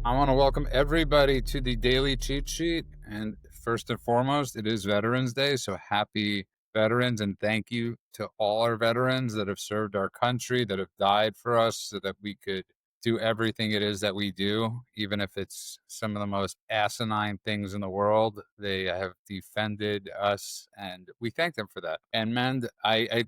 I want to welcome everybody to the Daily Cheat Sheet. And first and foremost, it is Veterans Day. So happy veterans, and thank you to all our veterans that have served our country, that have died for us so that we could do everything it is that we do, even if it's some of the most asinine things in the world. They have defended us, and we thank them for that. And man, I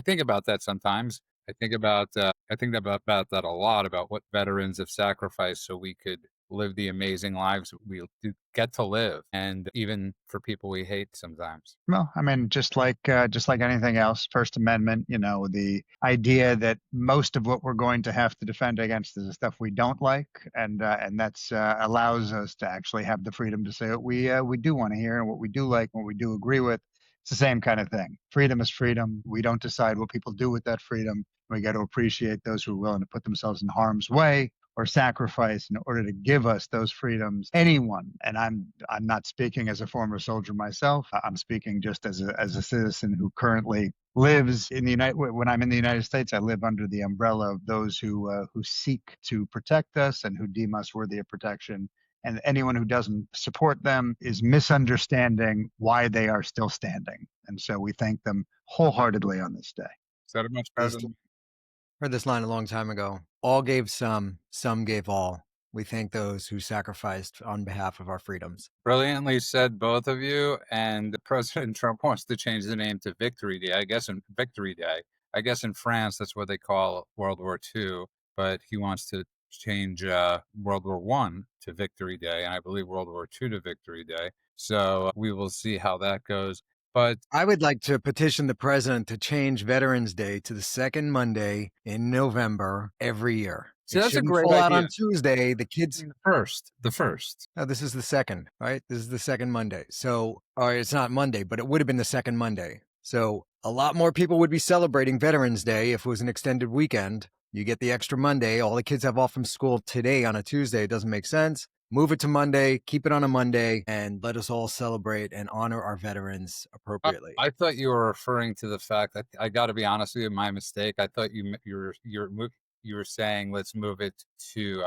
think about that sometimes. I think about that a lot, about what veterans have sacrificed so we could live the amazing lives we do get to live, and even for people we hate sometimes. Well, I mean, just like anything else, First Amendment, the idea that most of what we're going to have to defend against is the stuff we don't like, and that's allows us to actually have the freedom to say what we do want to hear and what we do like, and what we do agree with. It's the same kind of thing. Freedom is freedom. We don't decide what people do with that freedom. We got to appreciate those who are willing to put themselves in harm's way or sacrifice in order to give us those freedoms. Anyone, and I'm not speaking as a former soldier myself. I'm speaking just as a citizen who currently lives in the United. When I'm in the United States, I live under the umbrella of those who seek to protect us and who deem us worthy of protection. And anyone who doesn't support them is misunderstanding why they are still standing. And so we thank them wholeheartedly on this day. Said it much better than Heard this line a long time ago. All gave some gave all. We thank those who sacrificed on behalf of our freedoms. brilliantly said, both of you. And President Trump wants to change the name to Victory Day. I guess in France that's what they call World War II, but he wants to change World War One to Victory Day, and I believe World War II to Victory Day. So we will see how that goes. But I would like to petition the president to change Veterans Day to the second Monday in November every year. See, It that's a shouldn't great fall out idea. on Tuesday. The kids. the first. No, this is the second, right? This is the second Monday. So, or it's not Monday, but it would have been the second Monday. So a lot more people would be celebrating Veterans Day if it was an extended weekend. You get the extra Monday. All the kids have off from school today on a Tuesday. It doesn't make sense. Move it to Monday, keep it on a Monday, and let us all celebrate and honor our veterans appropriately. I thought you were referring to the fact that, I got to be honest with you, my mistake. I thought you were saying let's move it to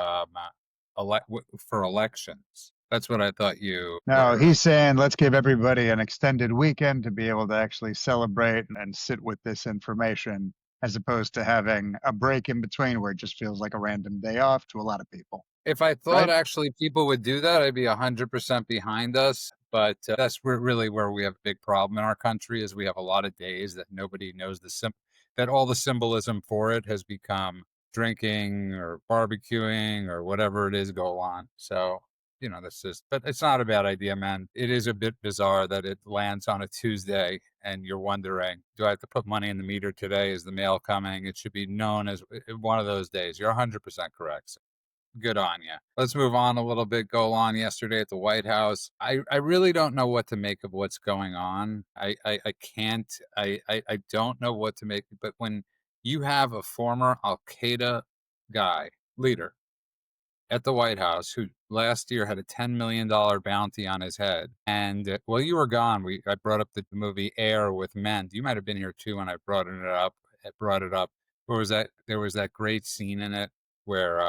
for elections. That's what I thought you. No, he's saying let's give everybody an extended weekend to be able to actually celebrate and sit with this information, as opposed to having a break in between where it just feels like a random day off to a lot of people. If I thought Right. actually people would do that, I'd be 100% behind us. But that's really where we have a big problem in our country, is we have a lot of days that nobody knows that all the symbolism for it has become drinking or barbecuing or whatever it is go on. So, but it's not a bad idea, man. It is a bit bizarre that it lands on a Tuesday and you're wondering, do I have to put money in the meter today? Is the mail coming? It should be known as one of those days. You're 100% correct. Good on you. Let's move on a little bit. Go on yesterday at the White House. I really don't know what to make of what's going on. I can't. I don't know what to make. But when you have a former Al-Qaeda leader at the White House who last year had a $10 million bounty on his head, and while you were gone, I brought up the movie Air with Men. You might have been here too when I brought it up. There was that great scene in it where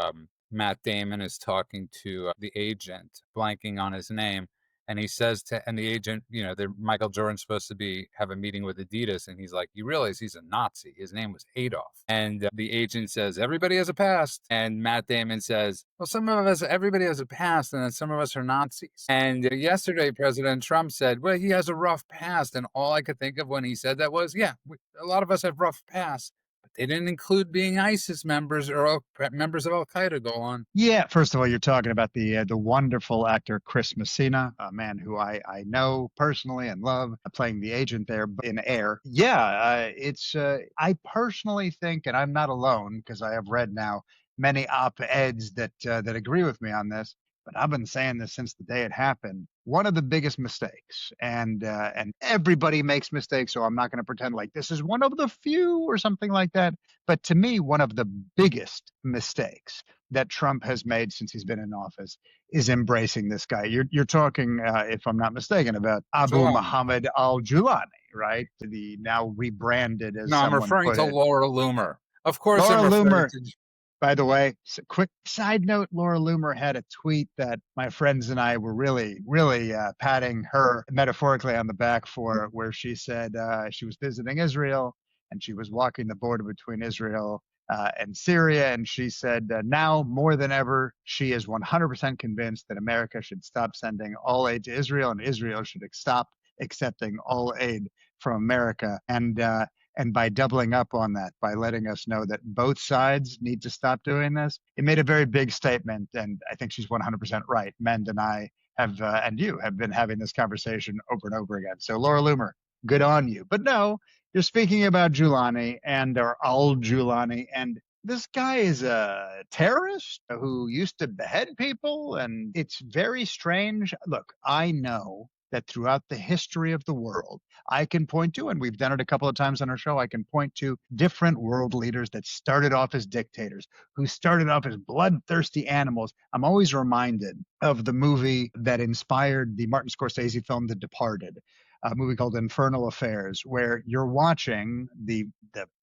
Matt Damon is talking to the agent, blanking on his name, and he says and the agent, Michael Jordan's supposed to have a meeting with Adidas, and he's like, you realize he's a Nazi. His name was Adolf. And the agent says, everybody has a past. And Matt Damon says, well, everybody has a past, and then some of us are Nazis. And yesterday, President Trump said, well, he has a rough past. And all I could think of when he said that was, a lot of us have rough pasts. They didn't include being ISIS members or members of Al-Qaeda. Go on. Yeah, first of all, you're talking about the wonderful actor Chris Messina, a man who I know personally and love, playing the agent there in Air. Yeah, I personally think, and I'm not alone because I have read now many op-eds that agree with me on this, but I've been saying this since the day it happened. One of the biggest mistakes, and everybody makes mistakes, so I'm not going to pretend like this is one of the few or something like that. But to me, one of the biggest mistakes that Trump has made since he's been in office is embracing this guy. You're talking, if I'm not mistaken, about Abu Muhammad Al-Julani, right? The now rebranded as no, I'm referring to Laura Loomer. Of course, Laura Loomer. By the way, quick side note, Laura Loomer had a tweet that my friends and I were really patting her metaphorically on the back for, where she said she was visiting Israel and she was walking the border between Israel and Syria. And she said now more than ever, she is 100% convinced that America should stop sending all aid to Israel and Israel should stop accepting all aid from America. And by doubling up on that, by letting us know that both sides need to stop doing this, it made a very big statement. And I think she's 100% right. Mend and I have, and you have been having this conversation over and over again. So Laura Loomer, good on you. But no, you're speaking about Julani or Al-Julani, and this guy is a terrorist who used to behead people, and it's very strange. Look, I know that throughout the history of the world, I can point to, and we've done it a couple of times on our show, I can point to different world leaders that started off as dictators, who started off as bloodthirsty animals. I'm always reminded of the movie that inspired the Martin Scorsese film, The Departed, a movie called Infernal Affairs, where you're watching the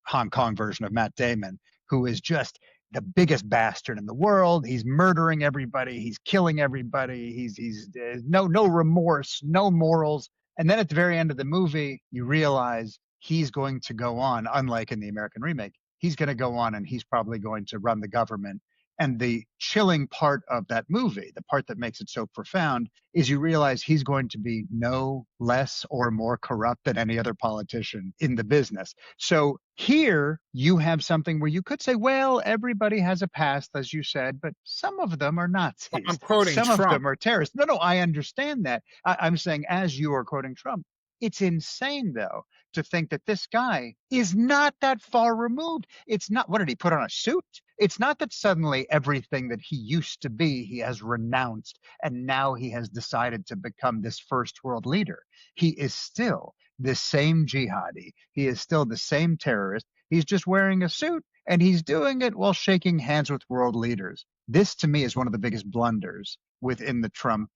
Hong Kong version of Matt Damon, who is just the biggest bastard in the world. He's murdering everybody. He's killing everybody. He's no remorse, no morals. And then at the very end of the movie, you realize he's going to go on, unlike in the American remake, he's going to go on and he's probably going to run the government. And the chilling part of that movie, the part that makes it so profound, is you realize he's going to be no less or more corrupt than any other politician in the business. So here you have something where you could say, well, everybody has a past, as you said, but some of them are Nazis. I'm quoting some Trump. of them are terrorists. No, I understand that. I'm saying, as you are quoting Trump, it's insane, though, to think that this guy is not that far removed. It's not, what did he put on a suit? It's not that suddenly everything that he used to be, he has renounced, and now he has decided to become this first world leader. He is still the same jihadi. He is still the same terrorist. He's just wearing a suit, and he's doing it while shaking hands with world leaders. This, to me, is one of the biggest blunders within the Trump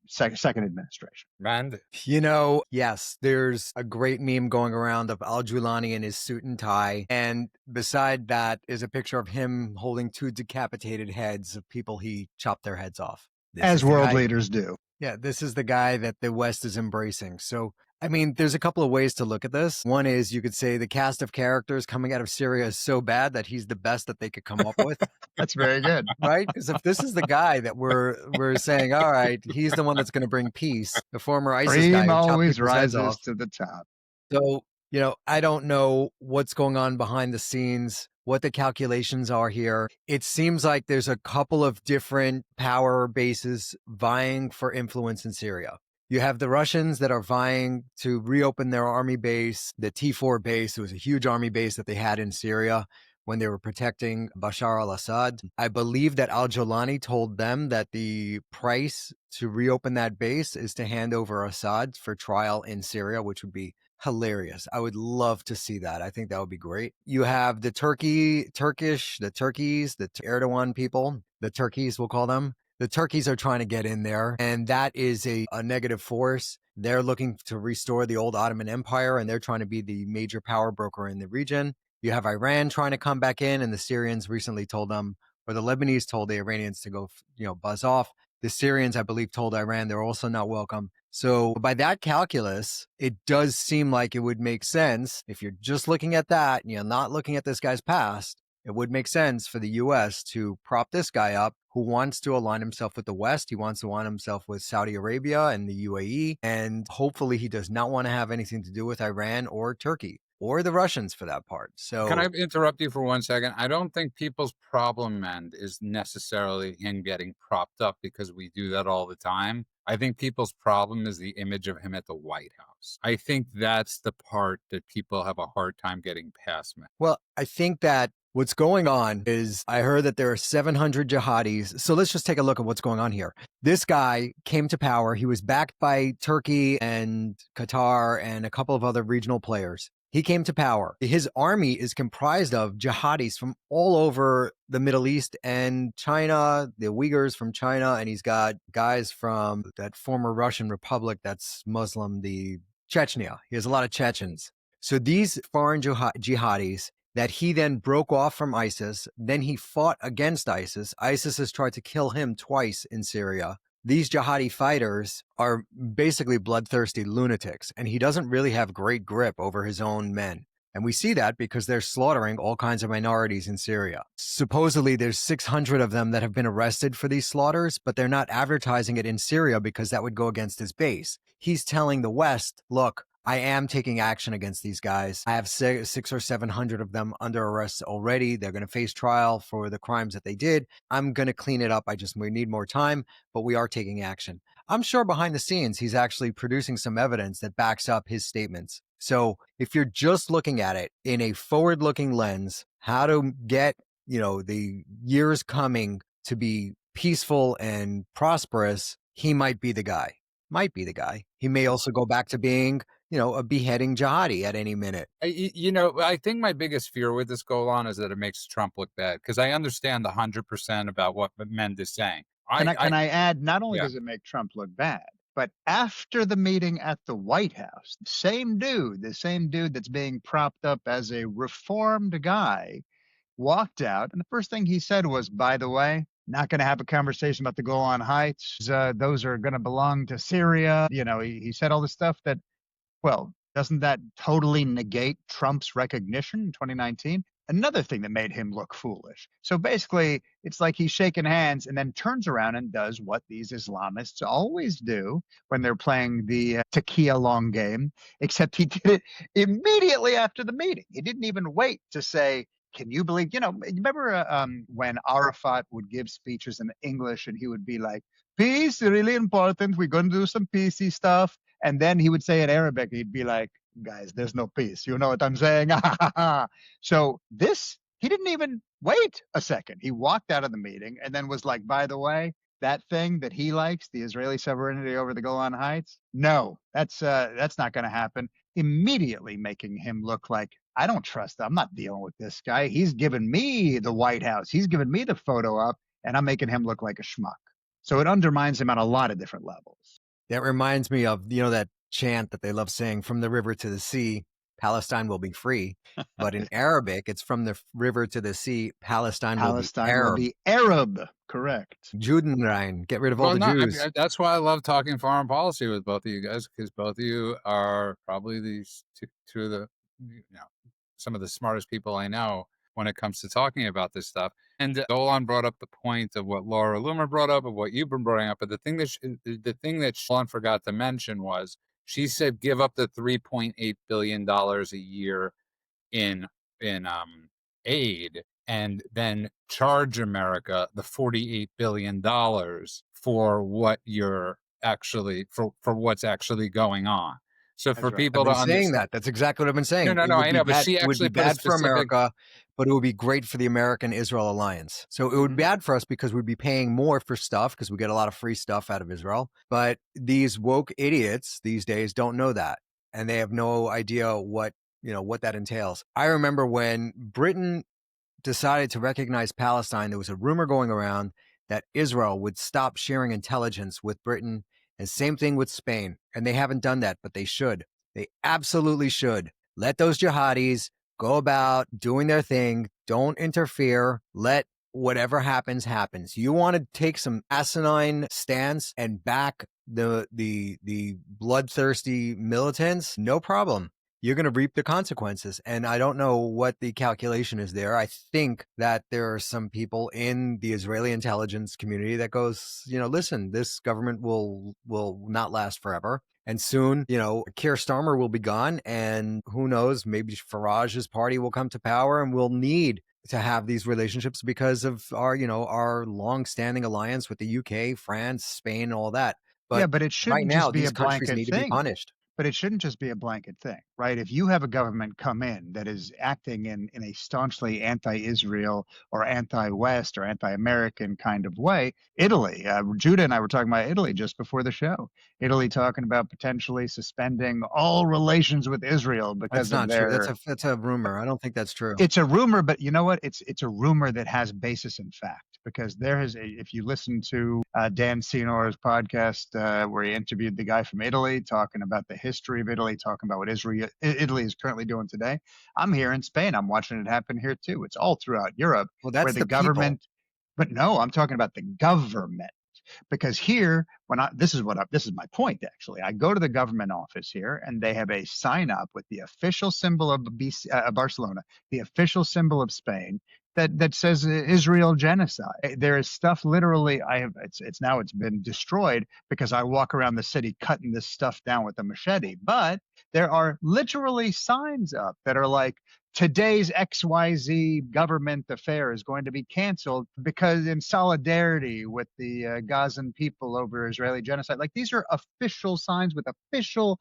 second administration. And Yes, there's a great meme going around of Al-Julani in his suit and tie. And beside that is a picture of him holding two decapitated heads of people he chopped their heads off. As world leaders do. Yeah, this is the guy that the West is embracing. So, I mean, there's a couple of ways to look at this. One is you could say the cast of characters coming out of Syria is so bad that he's the best that they could come up with. That's very good. Right? Because if this is the guy that we're saying, all right, he's the one that's going to bring peace, the former ISIS Cream guy who chopped always people's heads rises off. to the top. So, I don't know what's going on behind the scenes, what the calculations are here. It seems like there's a couple of different power bases vying for influence in Syria. You have the Russians that are vying to reopen their army base, the T4 base. It was a huge army base that they had in Syria when they were protecting Bashar al-Assad. I believe that Al-Julani told them that the price to reopen that base is to hand over Assad for trial in Syria, which would be hilarious. I would love to see that. I think that would be great. You have the Turkeys, the Erdogan people, the Turkeys, we'll call them. The Turkeys are trying to get in there, and that is a negative force. They're looking to restore the old Ottoman Empire, and they're trying to be the major power broker in the region. You have Iran trying to come back in, and the Syrians recently told them, or the Lebanese told the Iranians to go, buzz off. The Syrians, I believe, told Iran they're also not welcome. So by that calculus, it does seem like it would make sense. If you're just looking at that and you're not looking at this guy's past, it would make sense for the U.S. to prop this guy up who wants to align himself with the West. He wants to align himself with Saudi Arabia and the UAE. And hopefully he does not want to have anything to do with Iran or Turkey or the Russians for that part. So can I interrupt you for 1 second? I don't think people's problem, man, is necessarily him getting propped up, because we do that all the time. I think people's problem is the image of him at the White House. I think that's the part that people have a hard time getting past, man. Well, I think that what's going on is I heard that there are 700 jihadis. So let's just take a look at what's going on here. This guy came to power. He was backed by Turkey and Qatar and a couple of other regional players. He came to power. His army is comprised of jihadis from all over the Middle East and China, the Uyghurs from China, and he's got guys from that former Russian republic that's Muslim, the Chechnya. He has a lot of Chechens. So these foreign jihadis that he then broke off from ISIS. Then he fought against ISIS. ISIS has tried to kill him twice in Syria. These jihadi fighters are basically bloodthirsty lunatics, and he doesn't really have great grip over his own men. And we see that because they're slaughtering all kinds of minorities in Syria. Supposedly, there's 600 of them that have been arrested for these slaughters, but they're not advertising it in Syria because that would go against his base. He's telling the West, look, I am taking action against these guys. I have 600 or 700 of them under arrest already. They're going to face trial for the crimes that they did. I'm going to clean it up. We need more time, but we are taking action. I'm sure behind the scenes, he's actually producing some evidence that backs up his statements. So if you're just looking at it in a forward-looking lens, how to get, the years coming to be peaceful and prosperous, he might be the guy. He may also go back to being, a beheading jihadi at any minute. I think my biggest fear with this Golan is that it makes Trump look bad, because I understand the 100% about what Mend is saying. Can I add, not only does it make Trump look bad, but after the meeting at the White House, the same dude that's being propped up as a reformed guy, walked out, and the first thing he said was, by the way, not going to have a conversation about the Golan Heights. Those are going to belong to Syria. He said all this stuff that, well, doesn't that totally negate Trump's recognition in 2019? Another thing that made him look foolish. So basically, it's like he's shaking hands and then turns around and does what these Islamists always do when they're playing the tequila long game, except he did it immediately after the meeting. He didn't even wait to say, can you believe, remember when Arafat would give speeches in English and he would be like, peace, really important. We're going to do some peacey stuff. And then he would say in Arabic, he'd be like, guys, there's no peace. You know what I'm saying? So he didn't even wait a second. He walked out of the meeting and then was like, by the way, that thing that he likes, the Israeli sovereignty over the Golan Heights, no, that's not going to happen. Immediately making him look like, I don't trust him. I'm not dealing with this guy. He's given me the White House. He's given me the photo up, and I'm making him look like a schmuck. So it undermines him on a lot of different levels. That reminds me of, that chant that they love saying, from the river to the sea, Palestine will be free. But in Arabic, it's from the river to the sea, Palestine will be Arab. Correct. Judenrein. Get rid of all the Jews. That's why I love talking foreign policy with both of you guys, because both of you are probably these two of the, some of the smartest people I know when it comes to talking about this stuff. And Golan brought up the point of what Laura Loomer brought up, of what you've been bringing up. But the thing that Golan forgot to mention was, she said, give up the $3.8 billion a year in aid, and then charge America the $48 billion for what you're actually for what's actually going on. So for people to understand that's exactly what I've been saying. No, I know, but she actually it would be bad for America, but it would be great for the American-Israel alliance. So it would be bad for us because we'd be paying more for stuff because we get a lot of free stuff out of Israel. But these woke idiots these days don't know that, and they have no idea what that entails. I remember when Britain decided to recognize Palestine, there was a rumor going around that Israel would stop sharing intelligence with Britain. And same thing with Spain. And they haven't done that, but they should. They absolutely should. Let those jihadis go about doing their thing. Don't interfere. Let whatever happens, happens. You want to take some asinine stance and back the bloodthirsty militants? No problem. You're going to reap the consequences. And I don't know what the calculation is there. I think that there are some people in the Israeli intelligence community that goes, listen, this government will not last forever. And soon, Keir Starmer will be gone. And who knows, maybe Farage's party will come to power, and we'll need to have these relationships because of our long-standing alliance with the UK, France, Spain, all that. But it shouldn't right now, just be these a countries blanket need thing. to be punished. But it shouldn't just be a blanket thing, right? If you have a government come in that is acting in a staunchly anti-Israel or anti-West or anti-American kind of way, Italy, Judah and I were talking about Italy just before the show. Italy talking about potentially suspending all relations with Israel because that's not true. That's a rumor. I don't think that's true. It's a rumor, but you know what? It's a rumor that has basis in fact. because if you listen to Dan Senor's podcast where he interviewed the guy from Italy talking about the history of Italy, talking about what Italy is currently doing today. I'm here in Spain. I'm watching it happen here too. It's all throughout Europe Well, where that's the the people. government, but no, I'm talking about the government. Because here, this is my point actually. I go to the government office here, and they have a sign up with the official symbol of Barcelona, the official symbol of Spain, that says Israel genocide. There is stuff literally. It's been destroyed because I walk around the city cutting this stuff down with a machete. But there are literally signs up that are like, today's XYZ government affair is going to be canceled because in solidarity with the Gazan people over Israeli genocide. Like, these are official signs with official,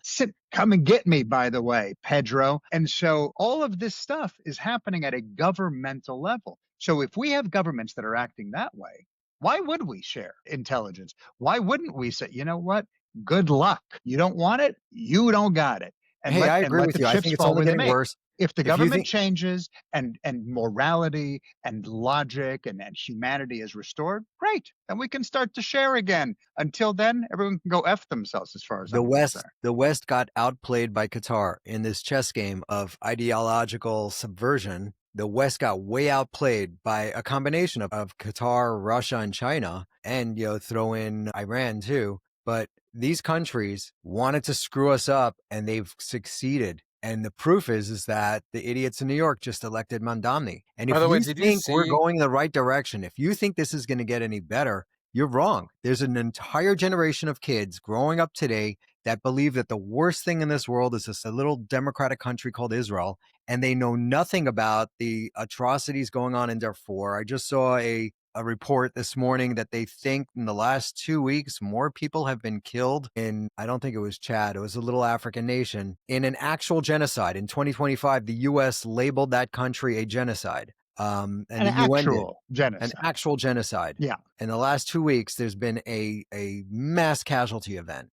come and get me, by the way, Pedro. And so all of this stuff is happening at a governmental level. So if we have governments that are acting that way, why would we share intelligence? Why wouldn't we say, you know what? Good luck. You don't want it? You don't got it. And Hey, I let agree with the you. I chips think it's fall only where they getting may. worse. If the If you government think- changes and morality and logic and humanity is restored, great. Then we can start to share again. Until then, everyone can go F themselves as far as I'm concerned. The West got outplayed by Qatar in this chess game of ideological subversion. The West got way outplayed by a combination of Qatar, Russia, and China, and throw in Iran too. But these countries wanted to screw us up, and they've succeeded. And the proof is that the idiots in New York just elected Mamdani. And if you think we're going in the right direction, if you think this is going to get any better, you're wrong. There's an entire generation of kids growing up today that believe that the worst thing in this world is a little democratic country called Israel, and they know nothing about the atrocities going on in Darfur. I just saw a report this morning that they think in the last 2 weeks, more people have been killed in, I don't think it was Chad, it was a little African nation, in an actual genocide. In 2025, the U.S. labeled that country a genocide. And an the UN actual genocide. An actual genocide. Yeah. In the last 2 weeks, there's been a mass casualty event.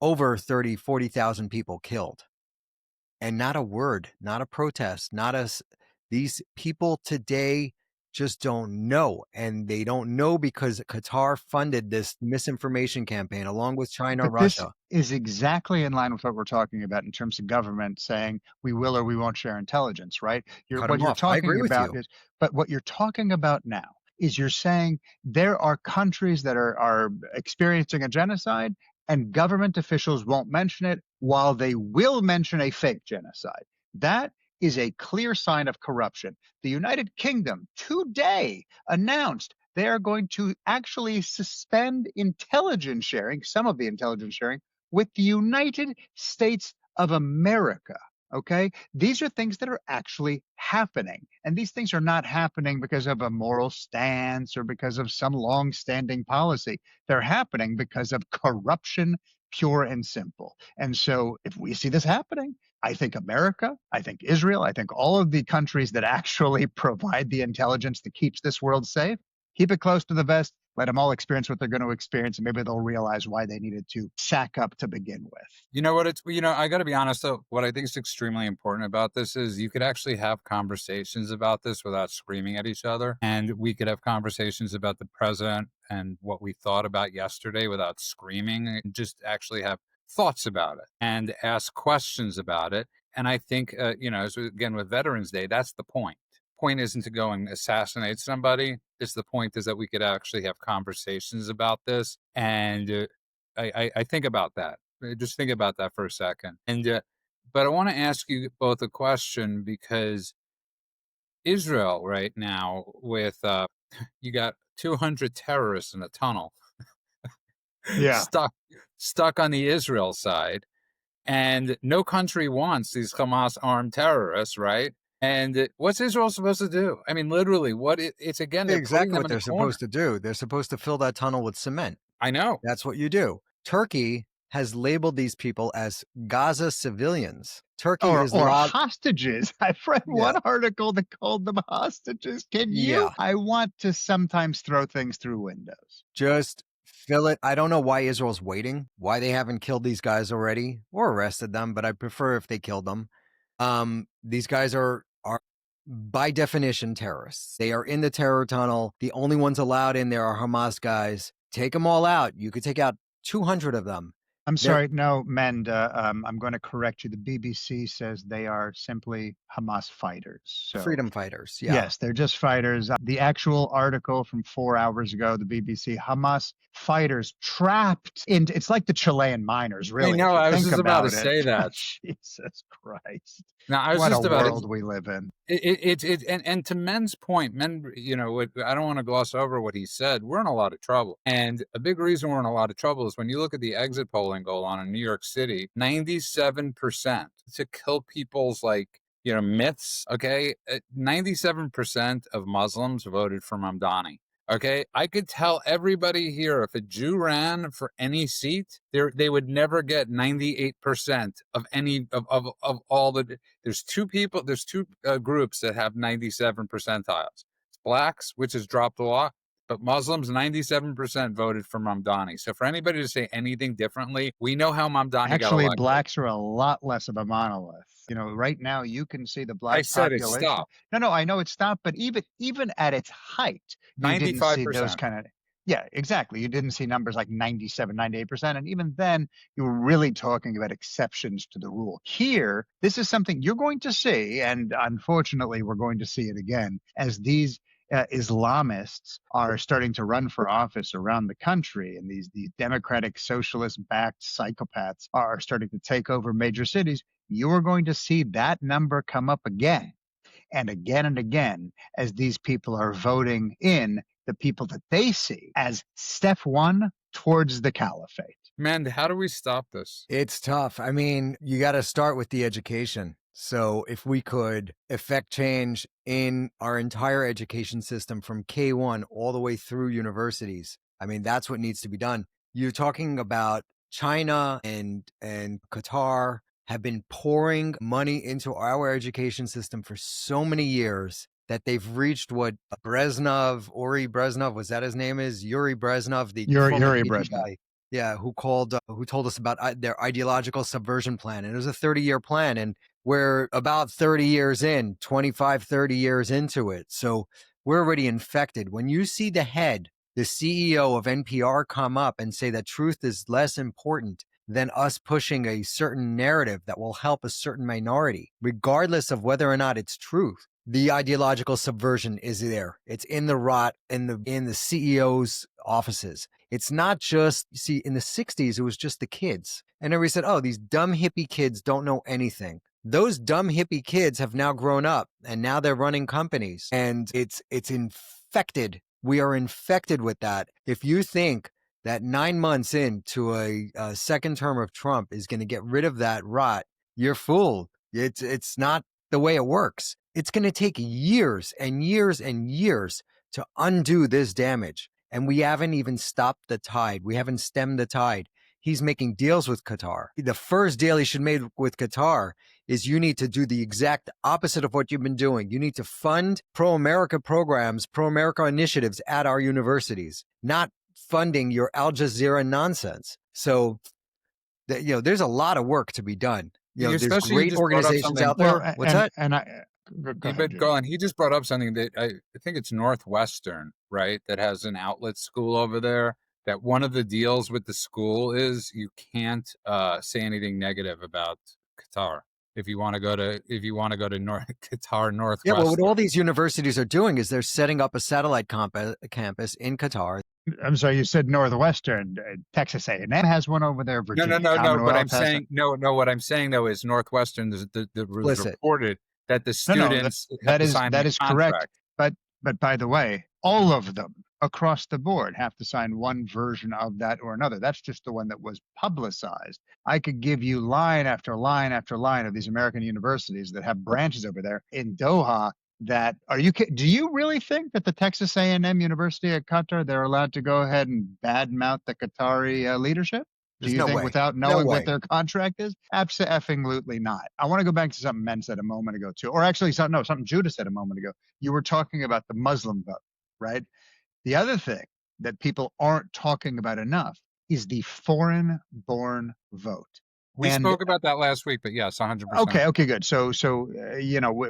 Over 40,000 people killed. And not a word, not a protest, these people today just don't know. And they don't know because Qatar funded this misinformation campaign along with China, Russia. This is exactly in line with what we're talking about in terms of government saying we will or we won't share intelligence, right? What you're talking about now is you're saying there are countries that are experiencing a genocide and government officials won't mention it while they will mention a fake genocide. That is a clear sign of corruption. The United Kingdom today announced they are going to actually suspend intelligence sharing, some of the intelligence sharing, with the United States of America. Okay? These are things that are actually happening. And these things are not happening because of a moral stance or because of some long-standing policy. They're happening because of corruption, pure and simple. And so if we see this happening, I think America, I think Israel, I think all of the countries that actually provide the intelligence that keeps this world safe, keep it close to the vest, let them all experience what they're going to experience, and maybe they'll realize why they needed to sack up to begin with. You know what? I got to be honest, though. What I think is extremely important about this is you could actually have conversations about this without screaming at each other. And we could have conversations about the president and what we thought about yesterday without screaming, and just actually have thoughts about it and ask questions about it. And I think, again, with Veterans Day, that's the point. Point isn't to go and assassinate somebody. The point is that we could actually have conversations about this. And I think about that. Just think about that for a second. And but I want to ask you both a question, because Israel right now, with you got 200 terrorists in a tunnel, stuck on the Israel side, and no country wants these Hamas armed terrorists, right? And what's Israel supposed to do? I mean, literally, it's again, they're exactly what they're supposed to do. They're supposed to fill that tunnel with cement. I know. That's what you do. Turkey has labeled these people as Gaza civilians. Turkey or hostages. I've read one article that called them hostages. Can you? Yeah. I want to sometimes throw things through windows. Just fill it. I don't know why Israel's waiting, why they haven't killed these guys already or arrested them, but I prefer if they killed them. These guys are by definition, terrorists. They are in the terror tunnel. The only ones allowed in there are Hamas guys. Take them all out. You could take out 200 of them. I'm They're sorry, no, Mend, I'm going to correct you. The BBC says they are simply Hamas fighters. So freedom fighters. Yeah. yes, they're just fighters. The actual article from 4 hours ago, the BBC, Hamas fighters trapped in, it's like the Chilean miners, I really, know. if you I was think just about to about it. say that. Jesus Christ. Now, I was What a just about to. world we live in. And to Men's point, Men, I don't want to gloss over what he said. We're in a lot of trouble, and a big reason we're in a lot of trouble is when you look at the exit polling goal on in New York City, 97% to kill people's myths. Okay, 97% of Muslims voted for Mamdani. Okay, I could tell everybody here if a Jew ran for any seat, they would never get 98% of any of all the. There's two groups that have 97 percentiles. It's blacks, which has dropped a lot, but Muslims, 97% voted for Mamdani. So for anybody to say anything differently, we know how Mamdani got Actually, elected. blacks are a lot less of a monolith. Right now you can see the black I said it population. stopped. No, I know it stopped, but even at its height, you didn't see those 95%. kind of. Yeah, exactly. You didn't see numbers like 97, 98%. And even then, you were really talking about exceptions to the rule. Here, this is something you're going to see, and unfortunately, we're going to see it again as these Islamists are starting to run for office around the country, and these democratic socialist-backed psychopaths are starting to take over major cities. You are going to see that number come up again and again and again as these people are voting in the people that they see as step one towards the caliphate. Man, how do we stop this? It's tough. I mean, you got to start with the education. So if we could effect change in our entire education system from K1 all the way through universities, I mean, that's what needs to be done. You're talking about China and Qatar have been pouring money into our education system for so many years that they've reached what Uri Brezhnov, was that his name is? Yuri Brezhnov, the Yuri Brezhnov. guy. Yeah, who told us about their ideological subversion plan. And it was a 30-year plan. And we're about 30 years in, 25, 30 years into it. So we're already infected. When you see the CEO of NPR come up and say that truth is less important than us pushing a certain narrative that will help a certain minority, regardless of whether or not it's truth, the ideological subversion is there. It's in the rot in the CEO's offices. It's not just, see, in the 60s, it was just the kids. And everybody said, oh, these dumb hippie kids don't know anything. Those dumb hippie kids have now grown up and now they're running companies, and it's infected. We are infected with that. If you think that 9 months into a second term of Trump is going to get rid of that rot, you're fooled. It's not the way it works. It's going to take years and years and years to undo this damage. And we haven't even stopped the tide. We haven't stemmed the tide. He's making deals with Qatar. The first deal he should make with Qatar is you need to do the exact opposite of what you've been doing. You need to fund pro-America programs, pro-America initiatives at our universities, not funding your Al Jazeera nonsense. So, there's a lot of work to be done. There's great organizations out there. Well, What's that? And Go on. He just brought up something that I think it's Northwestern, right? That has an outlet school over there. That one of the deals with the school is you can't say anything negative about Qatar if you want to go to Qatar Northwestern. Yeah, well, what all these universities are doing is they're setting up a satellite campus in Qatar. I'm sorry, you said Northwestern. Texas A&M has one over there. Virginia No. What I'm saying, what I'm saying though is Northwestern. The was reported that the students that is correct. But by the way, all of them across the board have to sign one version of that or another. That's just the one that was publicized. I could give you line after line after line of these American universities that have branches over there in Doha. Do you really think that the Texas A&M University at Qatar, they're allowed to go ahead and badmouth the Qatari leadership? Do you think without knowing what their contract is? Absolutely not. I want to go back to something Men said a moment ago too, or actually something Judah said a moment ago. You were talking about the Muslim vote, right? The other thing that people aren't talking about enough is the foreign-born vote. We spoke about that last week, but yes, 100%. Okay, good. So,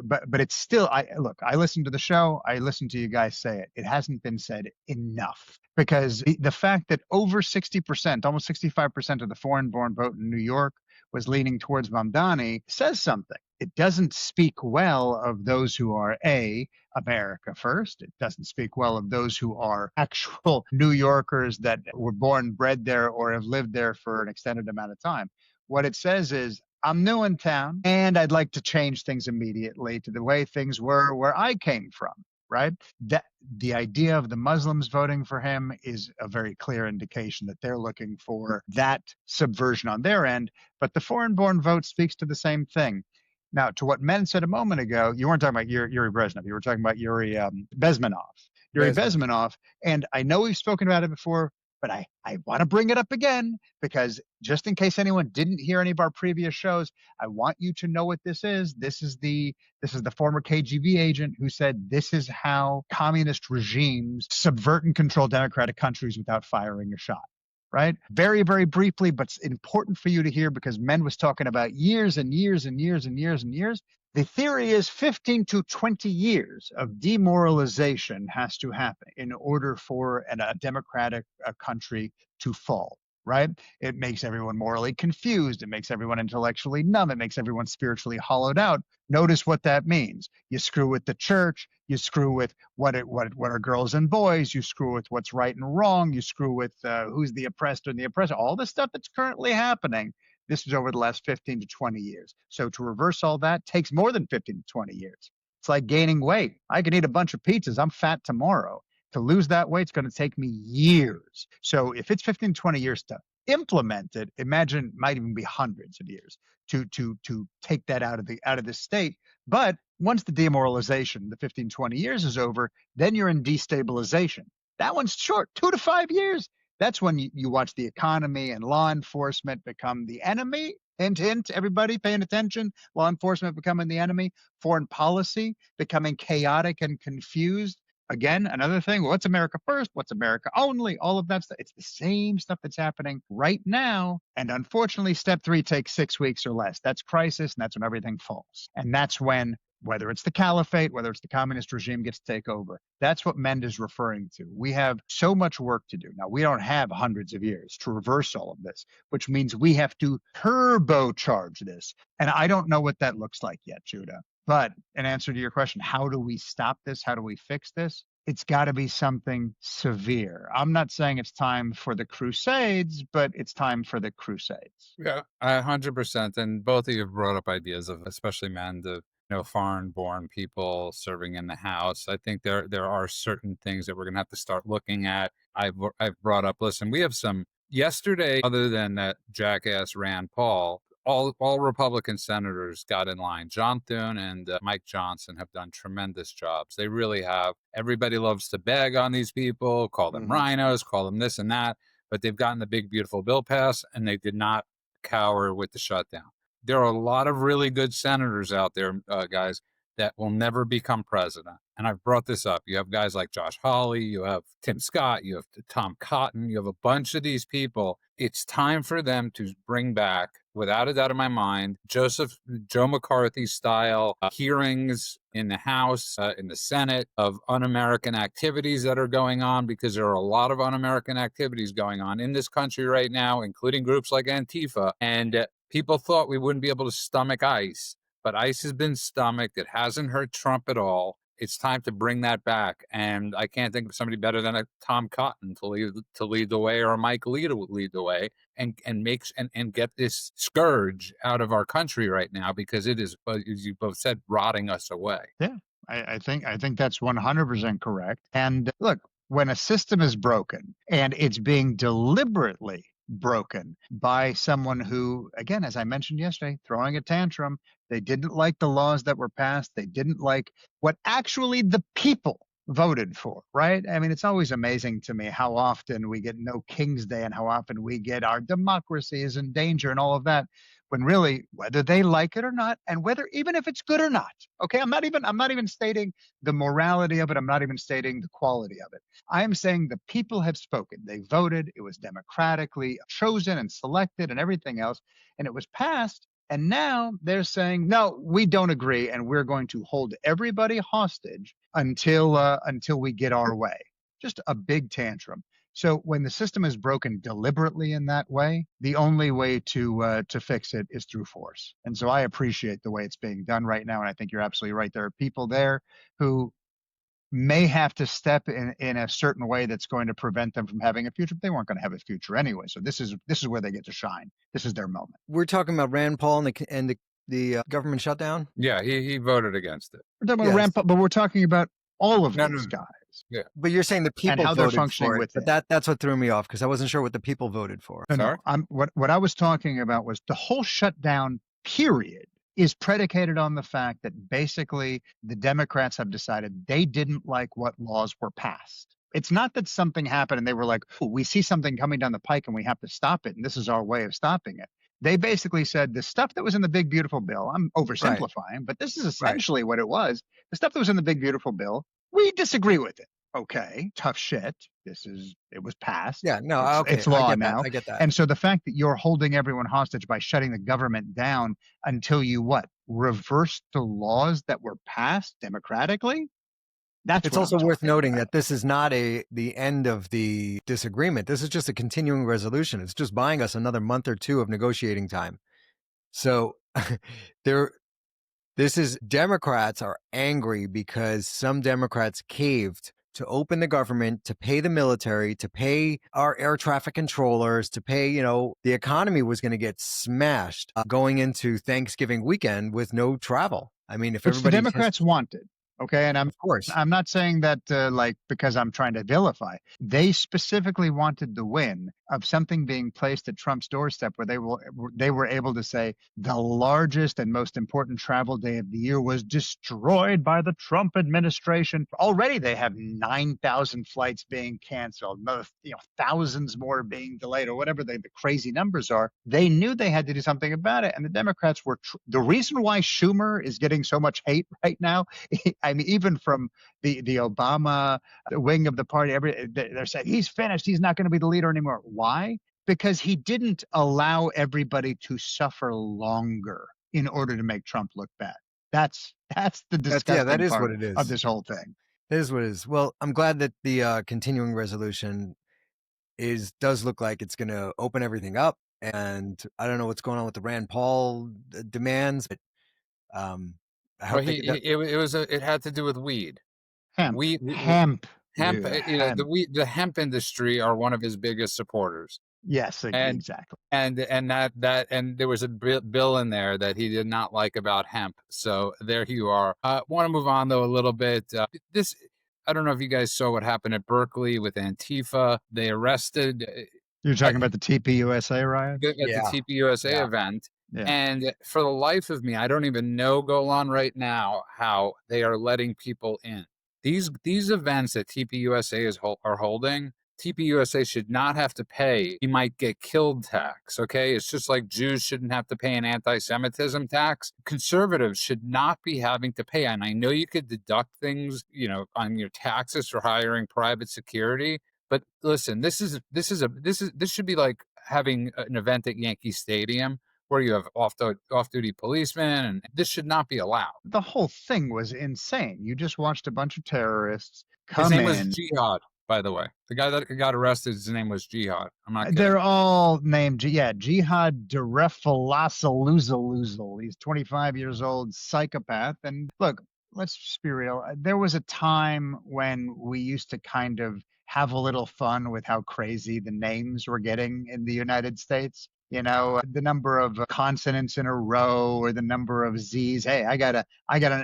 but it's still. I listened to the show. I listened to you guys say it. It hasn't been said enough because the fact that over 60%, almost 65% of the foreign-born vote in New York was leaning towards Mamdani says something. It doesn't speak well of those who are America first. It doesn't speak well of those who are actual New Yorkers that were born, bred there, or have lived there for an extended amount of time. What it says is, I'm new in town and I'd like to change things immediately to the way things were where I came from, right? That the idea of the Muslims voting for him is a very clear indication that they're looking for that subversion on their end. But the foreign-born vote speaks to the same thing. Now, to what Men said a moment ago, you weren't talking about Yuri Brezhnev. You were talking about Yuri Bezmenov. Yuri Bezmenov. And I know we've spoken about it before, but I want to bring it up again because just in case anyone didn't hear any of our previous shows, I want you to know what this is. This is the former KGB agent who said this is how communist regimes subvert and control democratic countries without firing a shot. Right? Very, very briefly, but it's important for you to hear because Men was talking about years and years and years and years and years. The theory is 15 to 20 years of demoralization has to happen in order for a democratic country to fall, right? It makes everyone morally confused. It makes everyone intellectually numb. It makes everyone spiritually hollowed out. Notice what that means. You screw with the church. You screw with what are girls and boys. You screw with what's right and wrong. You screw with who's the oppressed and the oppressor. All the stuff that's currently happening. This is over the last 15 to 20 years. So to reverse all that takes more than 15 to 20 years. It's like gaining weight. I can eat a bunch of pizzas. I'm fat tomorrow. To lose that weight, it's going to take me years. So if it's 15 to 20 years to implement it, imagine it might even be hundreds of years to take that out of the state. But once the demoralization, the 15, 20 years is over, then you're in destabilization. That one's short, 2 to 5 years. That's when you watch the economy and law enforcement become the enemy. Hint, hint, everybody paying attention. Law enforcement becoming the enemy. Foreign policy becoming chaotic and confused. Again, another thing, what's America first? What's America only? All of that stuff. It's the same stuff that's happening right now. And unfortunately, step 3 takes 6 weeks or less. That's crisis, and that's when everything falls. And that's when, whether it's the caliphate, whether it's the communist regime gets to take over, that's what Mend is referring to. We have so much work to do. Now, we don't have hundreds of years to reverse all of this, which means we have to turbocharge this. And I don't know what that looks like yet, Judah. But in answer to your question, how do we stop this? How do we fix this? It's got to be something severe. I'm not saying it's time for the Crusades, but it's time for the Crusades. Yeah, 100%. And both of you have brought up ideas of, especially Men, the foreign-born people serving in the House. I think there are certain things that we're going to have to start looking at. I've brought up. Listen, we have some yesterday. Other than that jackass Rand Paul, all Republican senators got in line. John Thune and Mike Johnson have done tremendous jobs. They really have. Everybody loves to bag on these people, call them rhinos, call them this and that, but they've gotten the big, beautiful bill passed, and they did not cower with the shutdown. There are a lot of really good senators out there, guys, that will never become president. And I've brought this up. You have guys like Josh Hawley, you have Tim Scott, you have Tom Cotton, you have a bunch of these people. It's time for them to bring back, without a doubt in my mind, Joe McCarthy style hearings in the House, in the Senate, of un-American activities that are going on, because there are a lot of un-American activities going on in this country right now, including groups like Antifa. And people thought we wouldn't be able to stomach ICE, but ICE has been stomached. It hasn't hurt Trump at all. It's time to bring that back. And I can't think of somebody better than a Tom Cotton to lead the way, or a Mike Lee to lead the way, and get this scourge out of our country right now, because it is, as you both said, rotting us away. Yeah, I think that's 100% correct. And look, when a system is broken and it's being deliberately broken by someone who, again, as I mentioned yesterday, throwing a tantrum, they didn't like the laws that were passed. They didn't like what actually the people voted for, right? I mean, it's always amazing to me how often we get No King's Day and how often we get our democracy is in danger and all of that. when really, whether they like it or not, and whether even if it's good or not, okay, I'm not even stating the morality of it. I'm not even stating the quality of it. I am saying the people have spoken. They voted. It was democratically chosen and selected and everything else, and it was passed. And now they're saying, no, we don't agree, and we're going to hold everybody hostage until we get our way. Just a big tantrum. So when the system is broken deliberately in that way, the only way to fix it is through force. And so I appreciate the way it's being done right now, and I think you're absolutely right. There are people there who may have to step in a certain way that's going to prevent them from having a future, but they weren't going to have a future anyway. So this is where they get to shine. This is their moment. We're talking about Rand Paul and the government shutdown. Yeah, he voted against it. We're talking about Rand Paul, but we're talking about all of these guys. Yeah, but you're saying the people how voted they're functioning for it, with but that's what threw me off, because I wasn't sure what the people voted for. No, what I was talking about was the whole shutdown period is predicated on the fact that basically the Democrats have decided they didn't like what laws were passed. It's not that something happened and they were like, oh, we see something coming down the pike and we have to stop it, and this is our way of stopping it. They basically said the stuff that was in the big beautiful bill, I'm oversimplifying, but this is essentially what it was. The stuff that was in the big beautiful bill, we disagree with it. Okay, tough shit. It was passed. Yeah, no, it's law now. I get that. And so the fact that you're holding everyone hostage by shutting the government down until you reverse the laws that were passed democratically? It's also worth noting that this is not the end of the disagreement. This is just a continuing resolution. It's just buying us another month or two of negotiating time. So Democrats are angry because some Democrats caved to open the government, to pay the military, to pay our air traffic controllers, to pay, the economy was going to get smashed going into Thanksgiving weekend with no travel. I mean, if everybody... the Democrats wanted. Okay. And of course, I'm not saying that because I'm trying to vilify. They specifically wanted the win of something being placed at Trump's doorstep where they were able to say the largest and most important travel day of the year was destroyed by the Trump administration. Already they have 9,000 flights being canceled, thousands more being delayed, or whatever the crazy numbers are. They knew they had to do something about it. And the Democrats were the reason why Schumer is getting so much hate right now. I mean, even from the Obama wing of the party, they're saying he's finished. He's not going to be the leader anymore. Why? Because he didn't allow everybody to suffer longer in order to make Trump look bad. That's the disgusting that is part what it is. of this whole thing. It is what it is. Well, I'm glad that the continuing resolution does look like it's going to open everything up. And I don't know what's going on with the Rand Paul demands, but it had to do with weed. Hemp. Hemp. Yeah, The hemp industry are one of his biggest supporters. Yes, exactly. And there was a bill in there that he did not like about hemp. So there you are. Want to move on though a little bit. I don't know if you guys saw what happened at Berkeley with Antifa. They arrested. You're talking about the TPUSA riot? At the TPUSA event. Yeah. And for the life of me, I don't even know, Golan, right now, how they are letting people in. These events that TPUSA are holding, TPUSA should not have to pay "he might get killed" tax, okay? It's just like Jews shouldn't have to pay an anti-Semitism tax. Conservatives should not be having to pay. And I know you could deduct things, on your taxes for hiring private security. But listen, this should be like having an event at Yankee Stadium where you have off-duty policemen, and this should not be allowed. The whole thing was insane. You just watched a bunch of terrorists come in. His name was Jihad, by the way. The guy that got arrested, his name was Jihad. I'm not kidding. They're all named, Jihad Derefalassaluzaluzal. He's 25 years old, psychopath. And look, let's just be real. There was a time when we used to kind of have a little fun with how crazy the names were getting in the United States. The number of consonants in a row or the number of Z's. Hey, I got an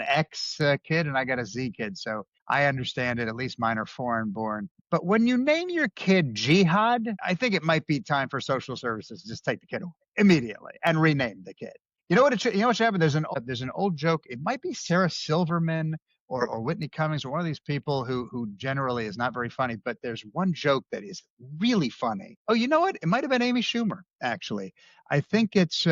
X kid and I got a Z kid. So I understand it. At least mine are foreign born. But when you name your kid Jihad, I think it might be time for social services to just take the kid away immediately and rename the kid. You know what should happen? There's an old joke. It might be Sarah Silverman or Whitney Cummings or one of these people who generally is not very funny, but there's one joke that is really funny. Oh, you know what? It might have been Amy Schumer, actually. I think it's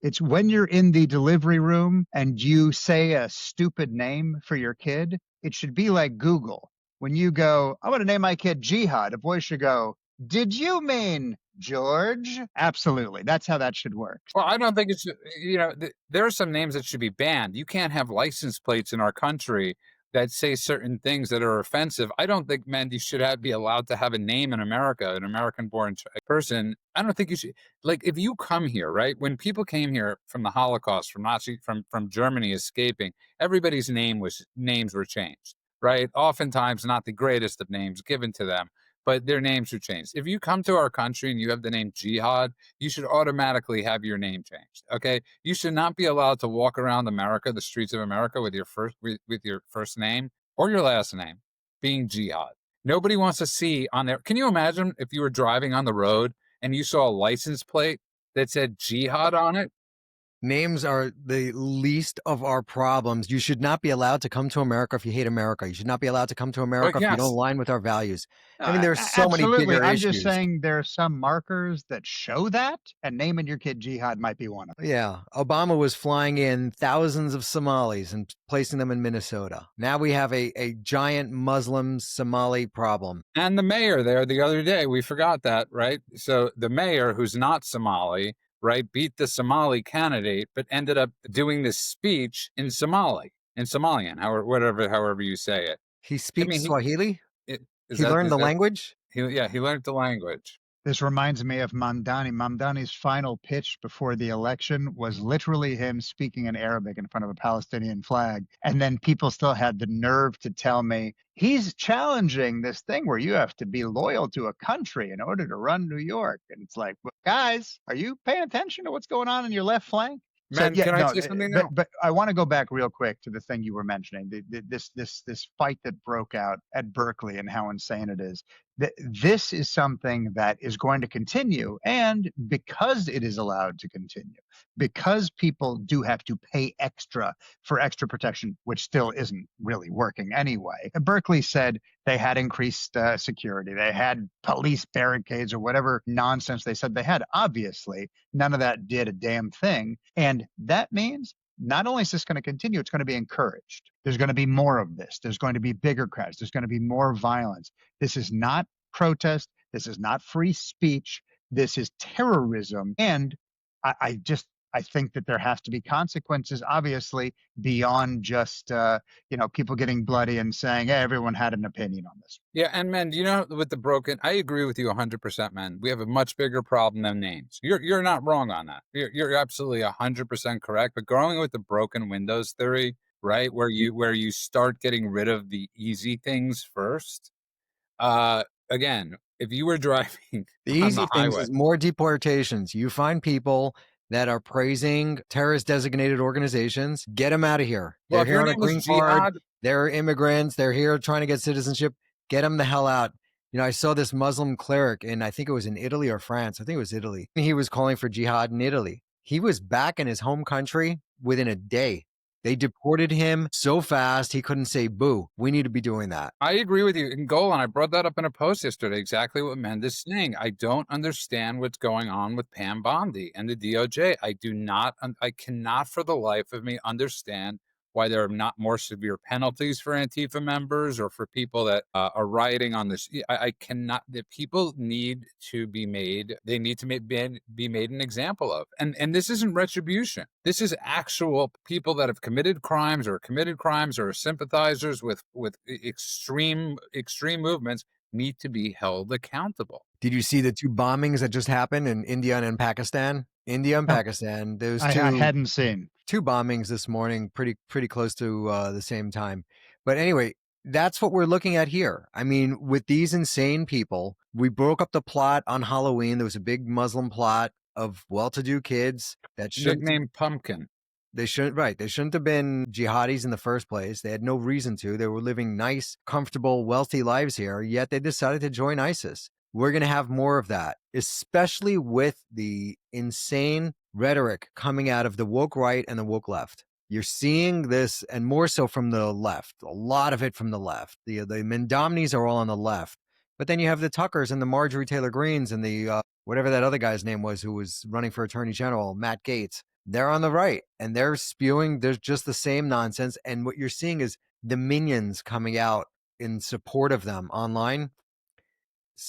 It's when you're in the delivery room and you say a stupid name for your kid, it should be like Google. When you go, I want to name my kid Jihad, a boy should go, did you mean George? Absolutely. That's how that should work. Well, I don't think it should. There are some names that should be banned. You can't have license plates in our country that say certain things that are offensive. I don't think, man, you should be allowed to have a name in America, an American-born person. I don't think you should. Like, if you come here, right? When people came here from the Holocaust, from Nazi, from Germany escaping, everybody's names were changed, right? Oftentimes, not the greatest of names given to them, but their names were changed. If you come to our country and you have the name Jihad, you should automatically have your name changed. Okay, you should not be allowed to walk around America, the streets of America, with your first name or your last name being Jihad. Nobody wants to see on there. Can you imagine if you were driving on the road and you saw a license plate that said Jihad on it? Names are the least of our problems. You should not be allowed to come to America if you hate America. You should not be allowed to come to America if you don't align with our values. I mean, there's so many Absolutely. bigger I'm issues. just saying there are some markers that show that, and naming your kid Jihad might be one of them. Yeah. Obama was flying in thousands of Somalis and placing them in Minnesota. Now we have a giant Muslim Somali problem. And the mayor there the other day, we forgot that, right? So the mayor, who's not Somali, right, beat the Somali candidate, but ended up doing this speech in Somalian, however you say it. He speaks Swahili? He He learned the language? He learned the language. This reminds me of Mamdani. Mamdani's final pitch before the election was literally him speaking in Arabic in front of a Palestinian flag. And then people still had the nerve to tell me he's challenging this thing where you have to be loyal to a country in order to run New York. And it's like, well, guys, are you paying attention to what's going on in your left flank? Man, can I say something now? But I want to go back real quick to the thing you were mentioning, this fight that broke out at Berkeley and how insane it is. This is something that is going to continue, and because it is allowed to continue, because people do have to pay extra for extra protection, which still isn't really working anyway. Berkeley said they had increased security, they had police barricades or whatever nonsense they said they had. Obviously, none of that did a damn thing, and that means not only is this going to continue, it's going to be encouraged. There's going to be more of this. There's going to be bigger crowds. There's going to be more violence. This is not protest. This is not free speech. This is terrorism. And I think that there has to be consequences, obviously, beyond just people getting bloody and saying, hey, everyone had an opinion on this. Yeah, and man, with the broken, I agree with you 100%, man. We have a much bigger problem than names. You're not wrong on that. You're absolutely 100% correct. But going with the broken windows theory, right, where you start getting rid of the easy things first. Again, if you were driving the on easy the things highway, is more deportations. You find people that are praising terrorist designated organizations, get them out of here. Well, They're here on a green card. They're immigrants. They're here trying to get citizenship. Get them the hell out. I saw this Muslim cleric I think it was in Italy or France. I think it was Italy. He was calling for jihad in Italy. He was back in his home country within a day. They deported him so fast he couldn't say boo. We need to be doing that. I agree with you. And Golan, I brought that up in a post yesterday, exactly what Mend is saying. I don't understand what's going on with Pam Bondi and the DOJ. I cannot for the life of me understand why there are not more severe penalties for Antifa members or for people that are rioting on this. I cannot. The people need to be made. They need to be made an example of. And this isn't retribution. This is actual people that have committed crimes or are sympathizers with extreme movements need to be held accountable. Did you see the two bombings that just happened in India and Pakistan? India and Pakistan. Those two. I hadn't seen. Two bombings this morning, pretty close to the same time. But anyway, that's what we're looking at here. I mean, with these insane people, we broke up the plot on Halloween. There was a big Muslim plot of well-to-do kids that nicknamed Pumpkin. They shouldn't have been jihadis in the first place. They had no reason to. They were living nice, comfortable, wealthy lives here, yet they decided to join ISIS. We're going to have more of that, especially with the insane rhetoric coming out of the woke right and the woke left. You're seeing this, and more so from the left, a lot of it from the left. The Mamdanis are all on the left. But then you have the Tuckers and the Marjorie Taylor Greenes and the whatever that other guy's name was who was running for Attorney General, Matt Gaetz. they're on the right and they're spewing, there's just the same nonsense. And what you're seeing is the minions coming out in support of them online,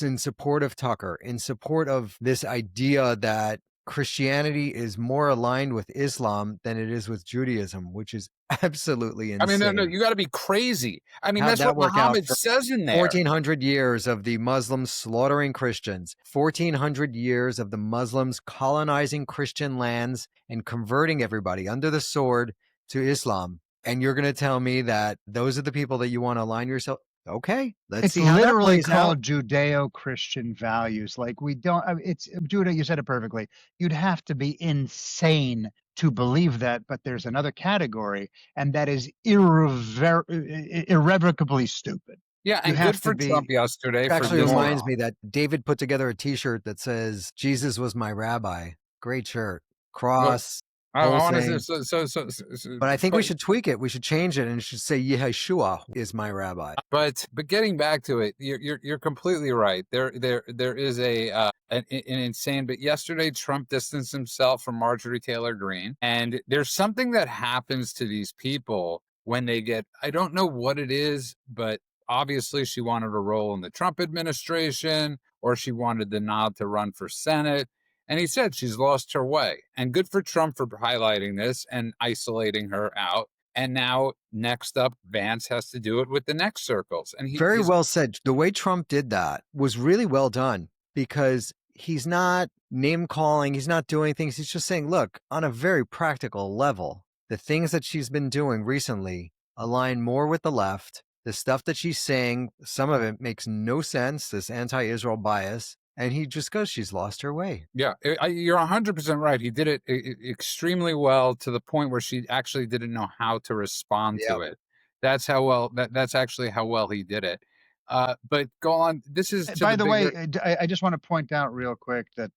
in support of Tucker, in support of this idea that Christianity is more aligned with Islam than it is with Judaism, which is absolutely I mean, no, insane. you got to be crazy. I mean, How'd that's that what work out Muhammad for says in there. 1400 years of the Muslims slaughtering Christians, 1400 years of the Muslims colonizing Christian lands and converting everybody under the sword to Islam. And you're going to tell me that those are the people that you want to align yourself? Okay, let's It's see how that literally plays out. called Judeo-Christian values. Like we don't, I mean, it's Judah, you said it perfectly. You'd have to be insane to believe that, but there's another category, and that is irrevocably stupid. Yeah, You and have good to for be- Trump yesterday It for actually doing reminds it. me that David put together a T-shirt that says, Jesus was my rabbi. Great shirt. Cross, I whole want thing. to But I think we should tweak it. We should change it and it should say Yeshua is my rabbi. But getting back to it, you're completely right. There is an insane. But yesterday, Trump distanced himself from Marjorie Taylor Greene, and there's something that happens to these people when they get. I don't know what it is, but obviously she wanted a role in the Trump administration, or she wanted the nod to run for Senate. And he said she's lost her way. And good for Trump for highlighting this and isolating her out. And now, next up, Vance has to do it with the next circles. And Very he's well said. The way Trump did that was really well done because he's not name calling. He's not doing things. He's just saying, look, on a very practical level, the things that she's been doing recently align more with the left. The stuff that she's saying, some of it makes no sense, this anti-Israel bias. And he just goes, she's lost her way. Yeah, you're 100% right. He did it extremely well to the point where she actually didn't know how to respond to it. That's how well that's actually how well he did it. But go on. This is to By the way, bigger... I just want to point out real quick that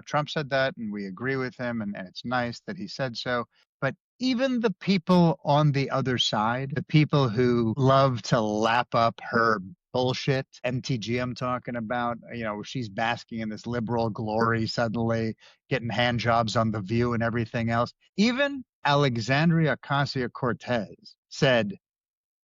Trump said that, and we agree with him, and it's nice that he said so. But even the people on the other side, the people who love to lap up her bullshit, MTG I'm talking about, she's basking in this liberal glory, suddenly getting hand jobs on The View and everything else. Even Alexandria Ocasio-Cortez said,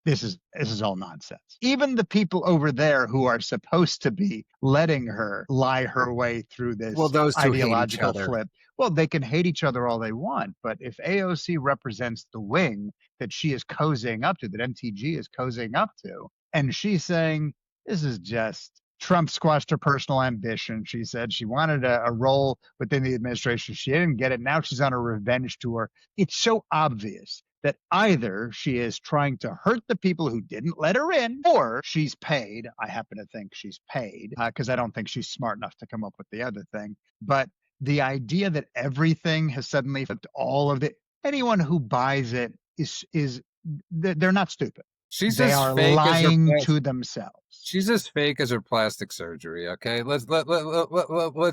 this is all nonsense. Even the people over there who are supposed to be letting her lie her way through this those two ideological flip, well, they can hate each other all they want. But if AOC represents the wing that she is cozying up to, that MTG is cozying up to, and she's saying, this is just Trump squashed her personal ambition. She said she wanted a role within the administration. She didn't get it. Now she's on a revenge tour. It's so obvious that either she is trying to hurt the people who didn't let her in, or she's paid. I happen to think she's paid because I don't think she's smart enough to come up with the other thing. But the idea that everything has suddenly flipped, all of it, anyone who buys it is they're not stupid. They are lying to themselves. She's as fake as her plastic surgery. Okay, let's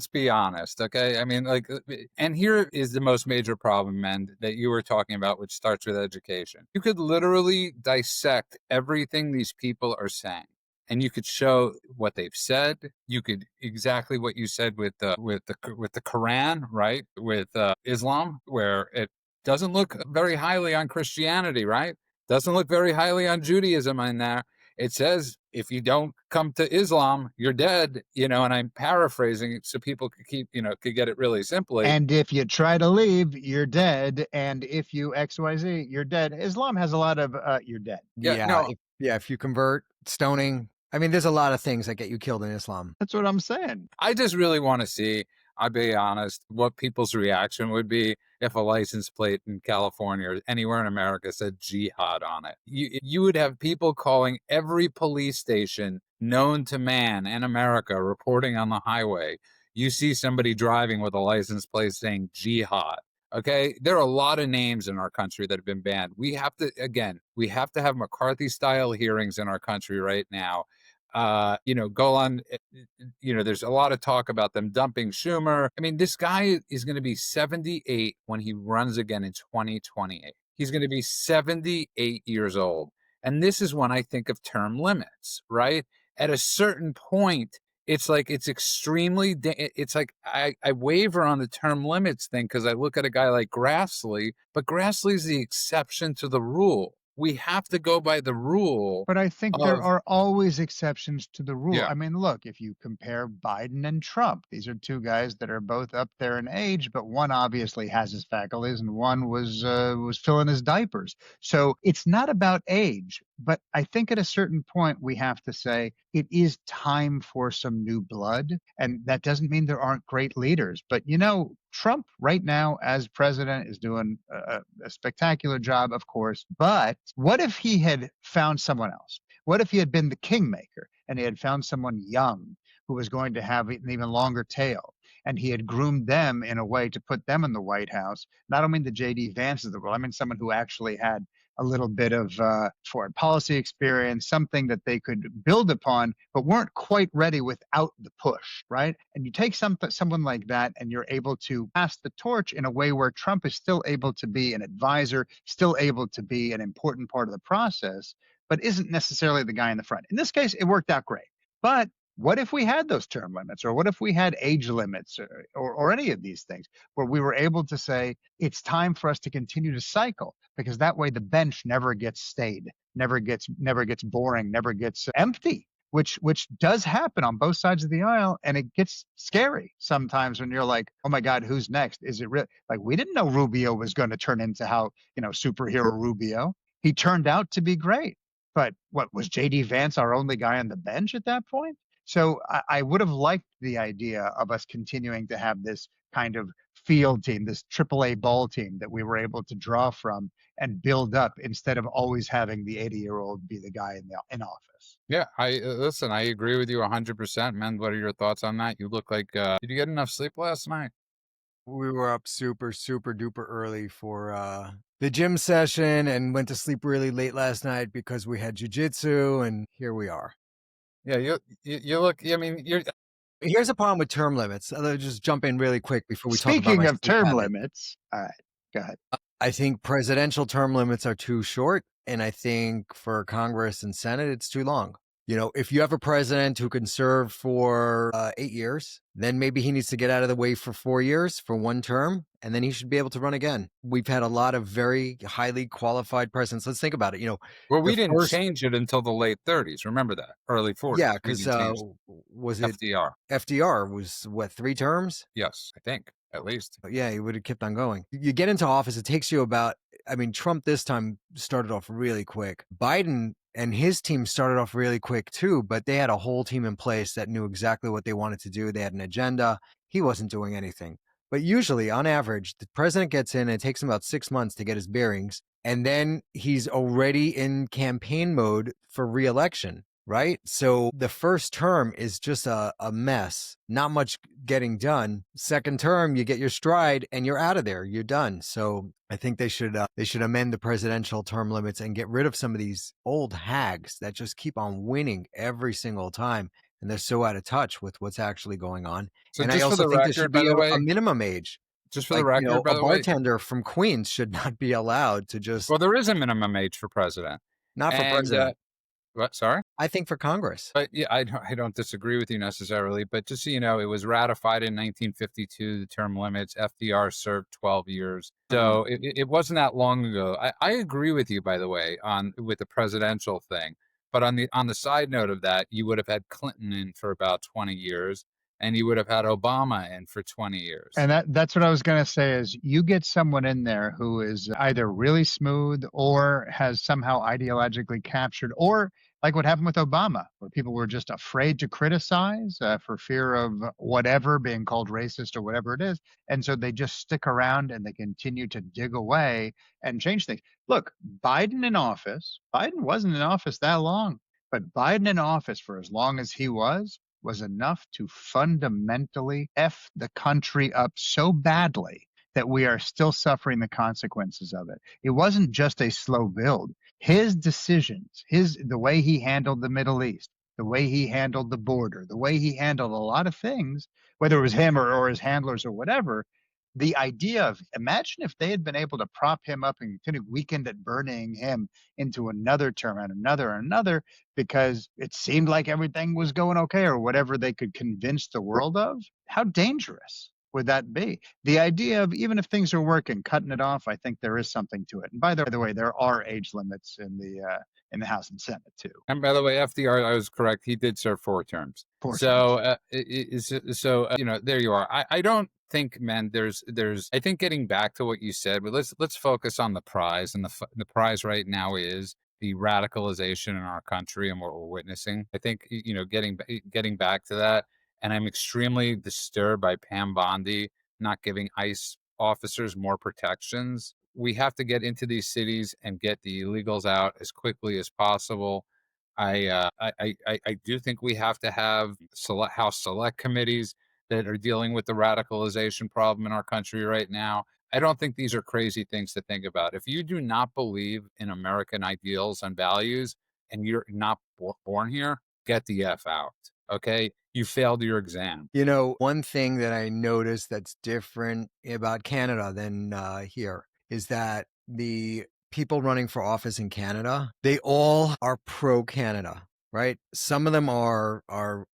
be honest. Okay, I mean, and here is the most major problem, man, that you were talking about, which starts with education. You could literally dissect everything these people are saying, and you could show what they've said. You could exactly what you said with the Quran, right? With Islam, where it doesn't look very highly on Christianity, right? Doesn't look very highly on Judaism in there. It says, if you don't come to Islam, you're dead, and I'm paraphrasing it so people could could get it really simply. And if you try to leave, you're dead. And if you XYZ, you're dead. Islam has a lot of, you're dead. If you convert, stoning. I mean, there's a lot of things that get you killed in Islam. That's what I'm saying. I just really want to see, I'll be honest, what people's reaction would be if a license plate in California or anywhere in America said jihad on it. You would have people calling every police station known to man in America reporting on the highway. You see somebody driving with a license plate saying jihad. Okay, there are a lot of names in our country that have been banned. We have to have McCarthy-style hearings in our country right now. Go on, there's a lot of talk about them dumping Schumer. I mean, this guy is going to be 78 when he runs again in 2028. He's going to be 78 years old. And this is when I think of term limits, right? At a certain point, it's like it's extremely it's like I waver on the term limits thing because I look at a guy like Grassley, but Grassley's the exception to the rule. We have to go by the rule But I think there of are always exceptions to the rule. yeah. I mean, look, if you compare Biden and Trump, these are two guys that are both up there in age, but one obviously has his faculties and one was filling his diapers. So it's not about age, but I think at a certain point we have to say it is time for some new blood, and that doesn't mean there aren't great leaders. But Trump right now as president is doing a spectacular job, of course. But what if he had found someone else? What if he had been the kingmaker and he had found someone young who was going to have an even longer tail? And he had groomed them in a way to put them in the White House. Not only the J.D. Vance of the world, I mean someone who actually had a little bit of foreign policy experience, something that they could build upon, but weren't quite ready without the push, right? And you take someone like that and you're able to pass the torch in a way where Trump is still able to be an advisor, still able to be an important part of the process, but isn't necessarily the guy in the front. In this case, it worked out great. But what if we had those term limits, or what if we had age limits, or any of these things, where we were able to say it's time for us to continue to cycle, because that way the bench never gets stayed, never gets boring, never gets empty, which does happen on both sides of the aisle, and it gets scary sometimes when you're like, oh my God, who's next? Is it real? Like, we didn't know Rubio was going to turn into superhero Rubio. He turned out to be great. But what was J.D. Vance our only guy on the bench at that point? So I would have liked the idea of us continuing to have this kind of field team, this AAA ball team that we were able to draw from and build up, instead of always having the 80-year-old be the guy in office. Yeah, I listen. I agree with you 100%, man. What are your thoughts on that? You look like did you get enough sleep last night? We were up super, super duper early for the gym session and went to sleep really late last night because we had jujitsu, and here we are. Yeah, you look. I mean, you're. Here's a problem with term limits. I'll just jump in really quick before we talk about Speaking my of sleep term habit. limits, all right, go ahead. I think presidential term limits are too short, and I think for Congress and Senate, it's too long. If you have a president who can serve for 8 years, then maybe he needs to get out of the way for 4 years for one term, and then he should be able to run again. We've had a lot of very highly qualified presidents. Let's think about it. Well, we didn't change it until the late 30s. Remember that? Early 40s. Yeah, because was it FDR? FDR was what, 3 terms? Yes, I think at least. Yeah, he would have kept on going. You get into office, it takes you Trump this time started off really quick. Biden and his team started off really quick too, but they had a whole team in place that knew exactly what they wanted to do. They had an agenda. He wasn't doing anything. But usually, on average, the president gets in and it takes him about 6 months to get his bearings. And then he's already in campaign mode for re-election, right? So the first term is just a mess. Not much getting done. Second term, you get your stride and you're out of there. You're done. So I think they should amend the presidential term limits and get rid of some of these old hags that just keep on winning every single time. And they're so out of touch with what's actually going on. So and just I also for the think record, there should by be the way, a minimum age. just for the record, by A the way, bartender from Queens should not be allowed to just. well, there is a minimum age for president. Not for president. What? Sorry? I think for Congress. But yeah, I don't disagree with you necessarily. But just so you know, it was ratified in 1952, the term limits. FDR served 12 years. So it wasn't that long ago. I agree with you, by the way, with the presidential thing. But on the side note of that, you would have had Clinton in for about 20 years, and you would have had Obama in for 20 years. And that's what I was going to say, is you get someone in there who is either really smooth or has somehow ideologically captured, or like what happened with Obama, where people were just afraid to criticize for fear of whatever, being called racist or whatever it is. And so they just stick around and they continue to dig away and change things. Look, Biden wasn't in office that long, but Biden in office for as long as he was enough to fundamentally F the country up so badly that we are still suffering the consequences of it. It wasn't just a slow build. His decisions, the way he handled the Middle East, the way he handled the border, the way he handled a lot of things, whether it was him or his handlers or whatever, the idea of, imagine if they had been able to prop him up and continue weekend at burning him into another term and another, because it seemed like everything was going okay, or whatever they could convince the world of. How dangerous would that be? The idea of, even if things are working, cutting it off, I think there is something to it. And by the way, there are age limits in the House and Senate too. And by the way, FDR, I was correct. He did serve 4 terms. So, there you are. I don't think, man, there's, I think, getting back to what you said, but let's focus on the prize. And the prize right now is the radicalization in our country and what we're witnessing. I think, getting back to that. And I'm extremely disturbed by Pam Bondi not giving ICE officers more protections. We have to get into these cities and get the illegals out as quickly as possible. I do think we have to have House select committees that are dealing with the radicalization problem in our country right now. I don't think these are crazy things to think about. If you do not believe in American ideals and values and you're not born here, get the F out. Okay? You failed your exam. One thing that I noticed that's different about Canada than here is that the people running for office in Canada, they all are pro-Canada, right? Some of them are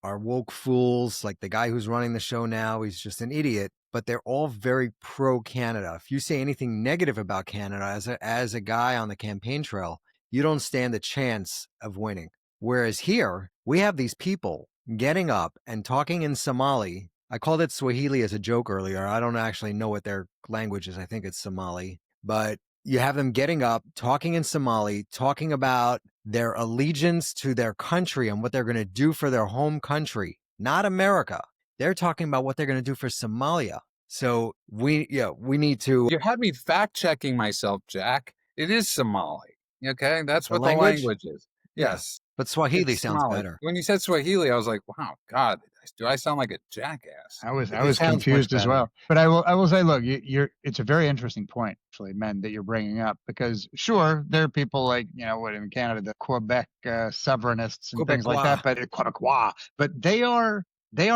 woke fools, like the guy who's running the show now. He's just an idiot, but they're all very pro-Canada. If you say anything negative about Canada as a guy on the campaign trail, you don't stand a chance of winning. Whereas here, we have these people getting up and talking in Somali. I called it Swahili as a joke earlier. I don't actually know what their language is. I think it's Somali. But you have them getting up, talking in Somali, talking about their allegiance to their country and what they're going to do for their home country, not America. They're talking about what they're going to do for Somalia. So we need to... You had me fact-checking myself, Jack. It is Somali. Okay? That's what the language is. Yes. But Swahili sounds better. When you said Swahili, I was like, wow, God, do I sound like a jackass? I was confused as well. But I will say, look, it's a very interesting point, actually, men, that you're bringing up, because sure, there are people like, in Canada, the Quebec sovereignists and things like that, but they are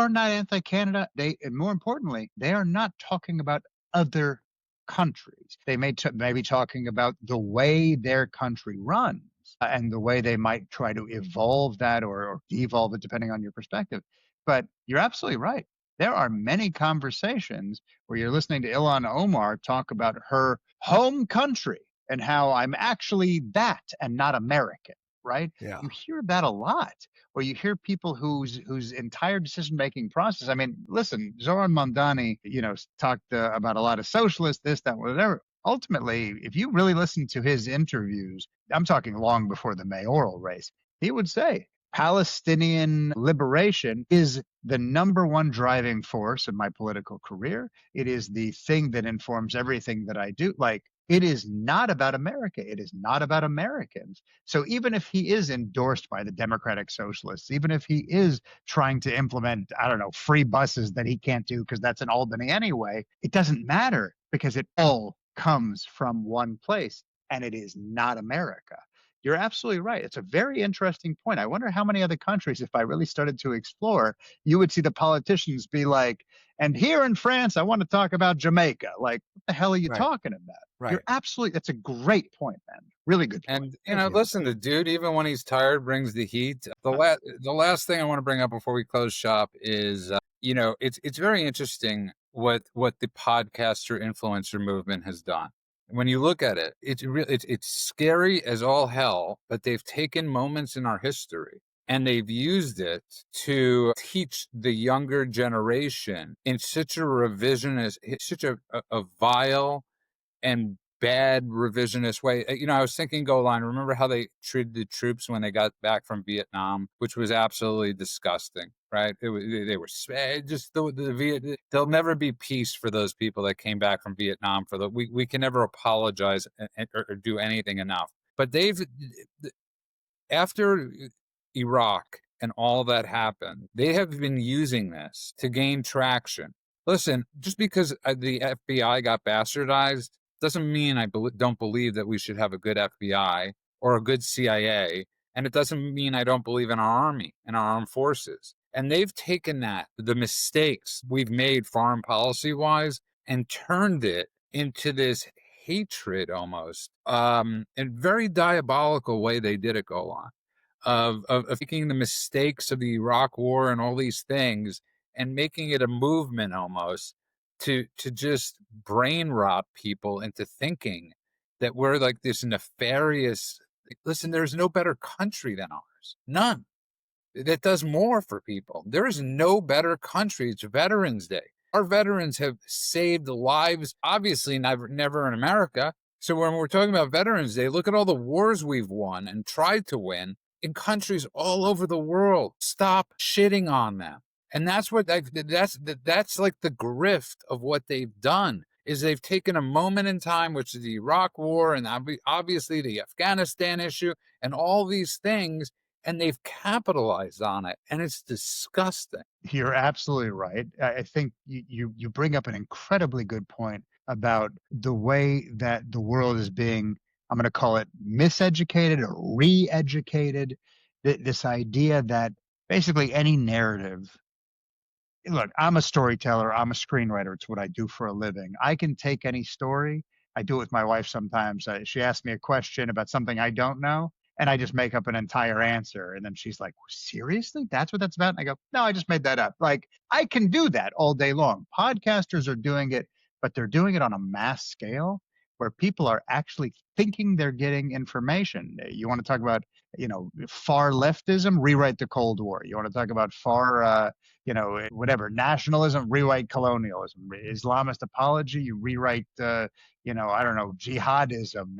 not anti-Canada. And more importantly, they are not talking about other countries. They may be talking about the way their country runs. And the way they might try to evolve that or devolve it, depending on your perspective. But you're absolutely right. There are many conversations where you're listening to Ilhan Omar talk about her home country and how I'm actually that and not American, right? Yeah. You hear that a lot. Or you hear people whose entire decision-making process. I mean, listen, Zohran Mamdani, talked about a lot of socialists, this, that, whatever. Ultimately, if you really listen to his interviews, I'm talking long before the mayoral race, he would say Palestinian liberation is the number one driving force of my political career. It is the thing that informs everything that I do. Like, it is not about America. It is not about Americans. So even if he is endorsed by the Democratic Socialists, even if he is trying to implement, free buses that he can't do because that's in Albany anyway, it doesn't matter, because it all comes from one place, and it is not America. You're absolutely right. It's a very interesting point. I wonder how many other countries, if I really started to explore, you would see the politicians be like, and here in France, I want to talk about Jamaica. Like, what the hell are you talking about? Right. You're absolutely, that's a great point, man. Really good point. And, listen, the dude, even when he's tired, brings the heat. The last thing I want to bring up before we close shop is, it's very interesting what the podcaster influencer movement has done. When you look at it, it's scary as all hell, but they've taken moments in our history and they've used it to teach the younger generation in such a revisionist, such a vile and bad revisionist way. I was thinking, Golan, remember how they treated the troops when they got back from Vietnam, which was absolutely disgusting, right? They were just there'll never be peace for those people that came back from Vietnam. We can never apologize or do anything enough. But after Iraq and all that happened, they have been using this to gain traction. Listen, just because the FBI got bastardized doesn't mean I don't believe that we should have a good FBI or a good CIA. And it doesn't mean I don't believe in our army and our armed forces. And they've taken the mistakes we've made foreign policy-wise, and turned it into this hatred almost, and very diabolical way they did it, go on, of taking the mistakes of the Iraq War and all these things and making it a movement almost to just brain rot people into thinking that we're like this nefarious. Listen, there's no better country than ours. None that does more for people. There is no better country. It's Veterans Day. Our veterans have saved lives, obviously never in America. So when we're talking about Veterans Day, look at all the wars we've won and tried to win in countries all over the world. Stop shitting on them. And that's what that's like the grift of what they've done is they've taken a moment in time, which is the Iraq War and obviously the Afghanistan issue and all these things, and they've capitalized on it, and it's disgusting. You're absolutely right. I think you bring up an incredibly good point about the way that the world is being, I'm going to call it miseducated or re-educated. This idea that basically any narrative, look, I'm a storyteller, I'm a screenwriter. It's what I do for a living. I can take any story. I do it with my wife sometimes. She asks me a question about something I don't know, and I just make up an entire answer. And then she's like, seriously? That's what that's about? And I go, no, I just made that up. Like, I can do that all day long. Podcasters are doing it, but they're doing it on a mass scale where people are actually thinking they're getting information. You want to talk about, far leftism, rewrite the Cold War. You want to talk about far, whatever, nationalism, rewrite colonialism, Islamist apology, you rewrite, I don't know, jihadism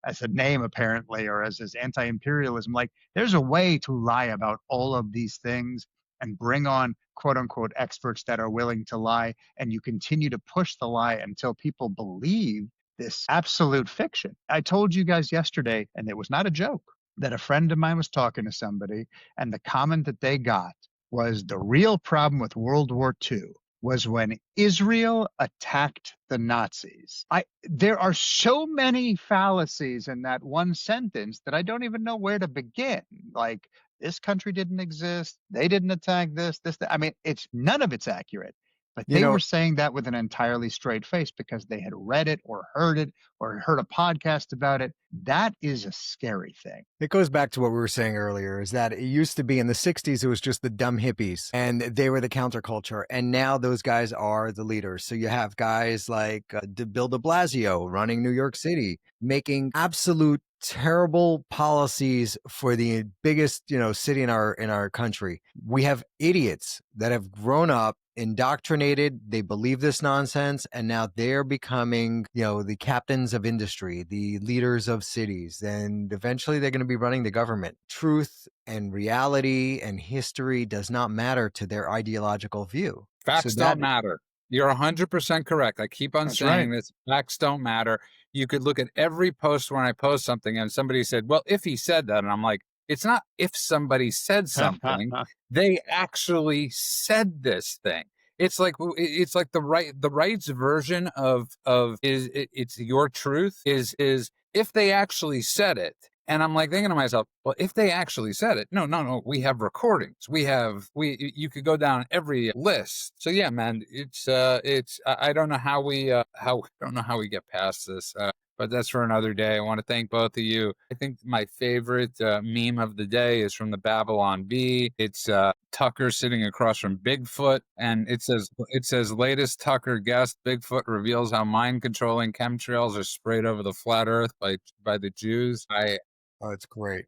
as a name apparently, or as anti-imperialism. Like, there's a way to lie about all of these things and bring on quote unquote experts that are willing to lie. And you continue to push the lie until people believe this absolute fiction. I told you guys yesterday, and it was not a joke, that a friend of mine was talking to somebody, and the comment that they got was the real problem with World War II was when Israel attacked the Nazis. There are so many fallacies in that one sentence that I don't even know where to begin. Like, this country didn't exist. They didn't attack this. I mean, none of it's accurate. But they were saying that with an entirely straight face because they had read it or heard a podcast about it. That is a scary thing. It goes back to what we were saying earlier, is that it used to be in the 60s, it was just the dumb hippies and they were the counterculture. And now those guys are the leaders. So you have guys like Bill de Blasio running New York City, making absolute terrible policies for the biggest, city in our country. We have idiots that have grown up, indoctrinated, they believe this nonsense, and now they're becoming, the captains of industry, the leaders of cities, and eventually they're going to be running the government. Truth and reality and history does not matter to their ideological view. Facts don't matter. You're 100% correct. I keep on saying this. Facts don't matter. You could look at every post when I post something and somebody said, well, if he said that, and I'm like, it's not if somebody said something, they actually said this thing. It's like the right's version of it's your truth is if they actually said it. And I'm like thinking to myself, well, if they actually said it, no, we have recordings. You could go down every list. So yeah, man, I don't know how we get past this. But that's for another day. I want to thank both of you. I think my favorite meme of the day is from the Babylon Bee. It's Tucker sitting across from Bigfoot, and it says latest Tucker guest, Bigfoot reveals how mind-controlling chemtrails are sprayed over the flat Earth by the Jews. Oh, it's great.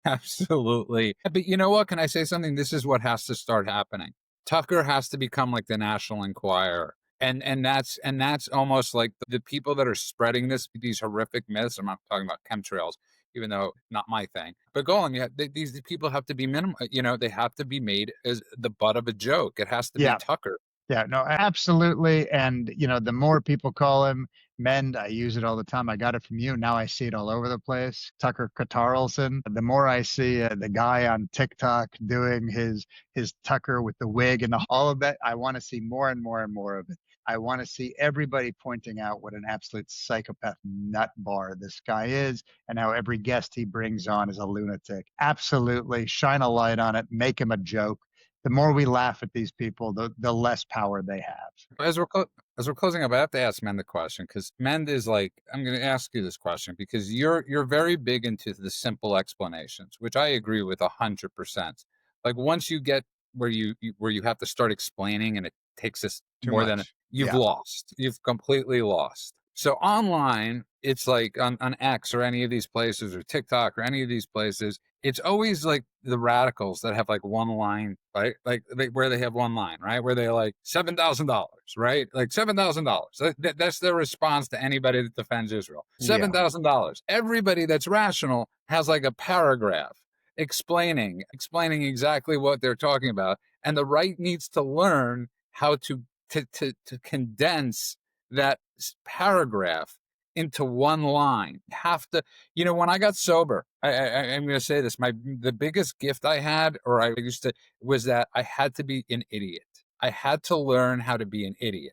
Absolutely. But you know what? Can I say something? This is what has to start happening. Tucker has to become like the National Enquirer. And that's almost like the people that are spreading these horrific myths. I'm not talking about chemtrails, even though not my thing. But go on, these people have to be they have to be made as the butt of a joke. It has to be Tucker. Yeah, no, absolutely. And, the more people call him Mend, I use it all the time. I got it from you. Now I see it all over the place. Tucker Carlson. The more I see the guy on TikTok doing his Tucker with the wig and all of that, I want to see more and more and more of it. I want to see everybody pointing out what an absolute psychopath nut bar this guy is and how every guest he brings on is a lunatic. Absolutely. Shine a light on it. Make him a joke. The more we laugh at these people, the less power they have. As we're As we're closing up, I have to ask Mend the question, because Mend is like, I'm going to ask you this question because you're very big into the simple explanations, which I agree with 100%. Like once you get where where you have to start explaining, and it takes us Too more than much. you've Yeah. lost, you've completely lost. So online, it's like on X or any of these places, or TikTok or any of these places, it's always like the radicals that have like one line, right? Like where they have one line, right? Where they're like $7,000, right? Like $7,000. That's their response to anybody that defends Israel. Yeah. $7,000. Everybody that's rational has like a paragraph explaining exactly what they're talking about. And the right needs to learn how to condense that paragraph into one line. You have to, when I got sober, I'm going to say this, the biggest gift I had, or I used to, was that I had to be an idiot. I had to learn how to be an idiot.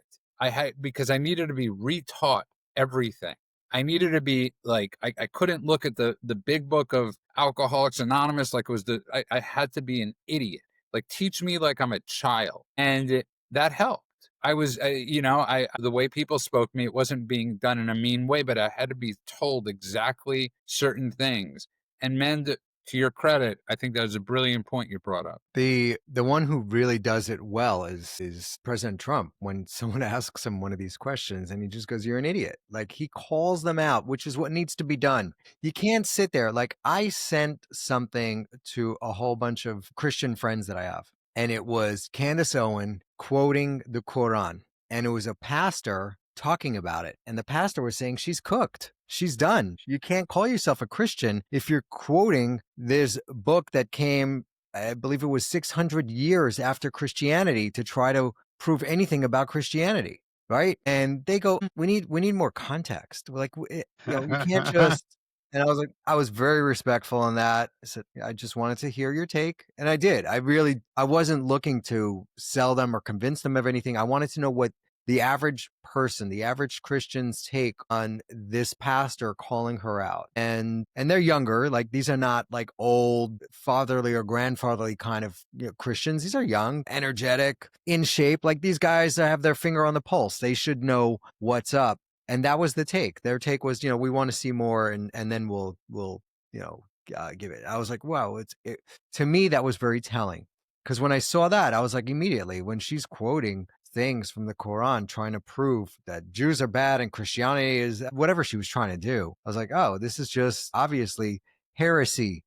Because I needed to be retaught everything. I needed to be like, I couldn't look at the big book of Alcoholics Anonymous like it was I had to be an idiot. Like, teach me like I'm a child. And that helped. I was, the way people spoke to me, it wasn't being done in a mean way, but I had to be told exactly certain things. And Mend, to your credit, I think that was a brilliant point you brought up. The one who really does it well is President Trump. When someone asks him one of these questions and he just goes, "You're an idiot." Like, he calls them out, which is what needs to be done. You can't sit there. Like, I sent something to a whole bunch of Christian friends that I have, and it was Candace Owen quoting the Quran, and it was a pastor talking about it. And the pastor was saying she's cooked. She's done. You can't call yourself a Christian if you're quoting this book that came, I believe it was 600 years after Christianity, to try to prove anything about Christianity, right? And they go, we need more context. We're like, you can't just. And I was very respectful on that. I said, I just wanted to hear your take, and I did. I wasn't looking to sell them or convince them of anything. I wanted to know what the average person, the average Christian's take on this pastor calling her out. And they're younger. Like, these are not like old fatherly or grandfatherly kind of Christians. These are young, energetic, in shape. Like, these guys have their finger on the pulse. They should know what's up. And that was the take. Their take was, we want to see more, and then we'll give it. I was like, wow, to me, that was very telling. Because when I saw that, I was like, immediately, when she's quoting things from the Quran trying to prove that Jews are bad and Christianity is whatever she was trying to do, I was like, oh, this is just obviously heresy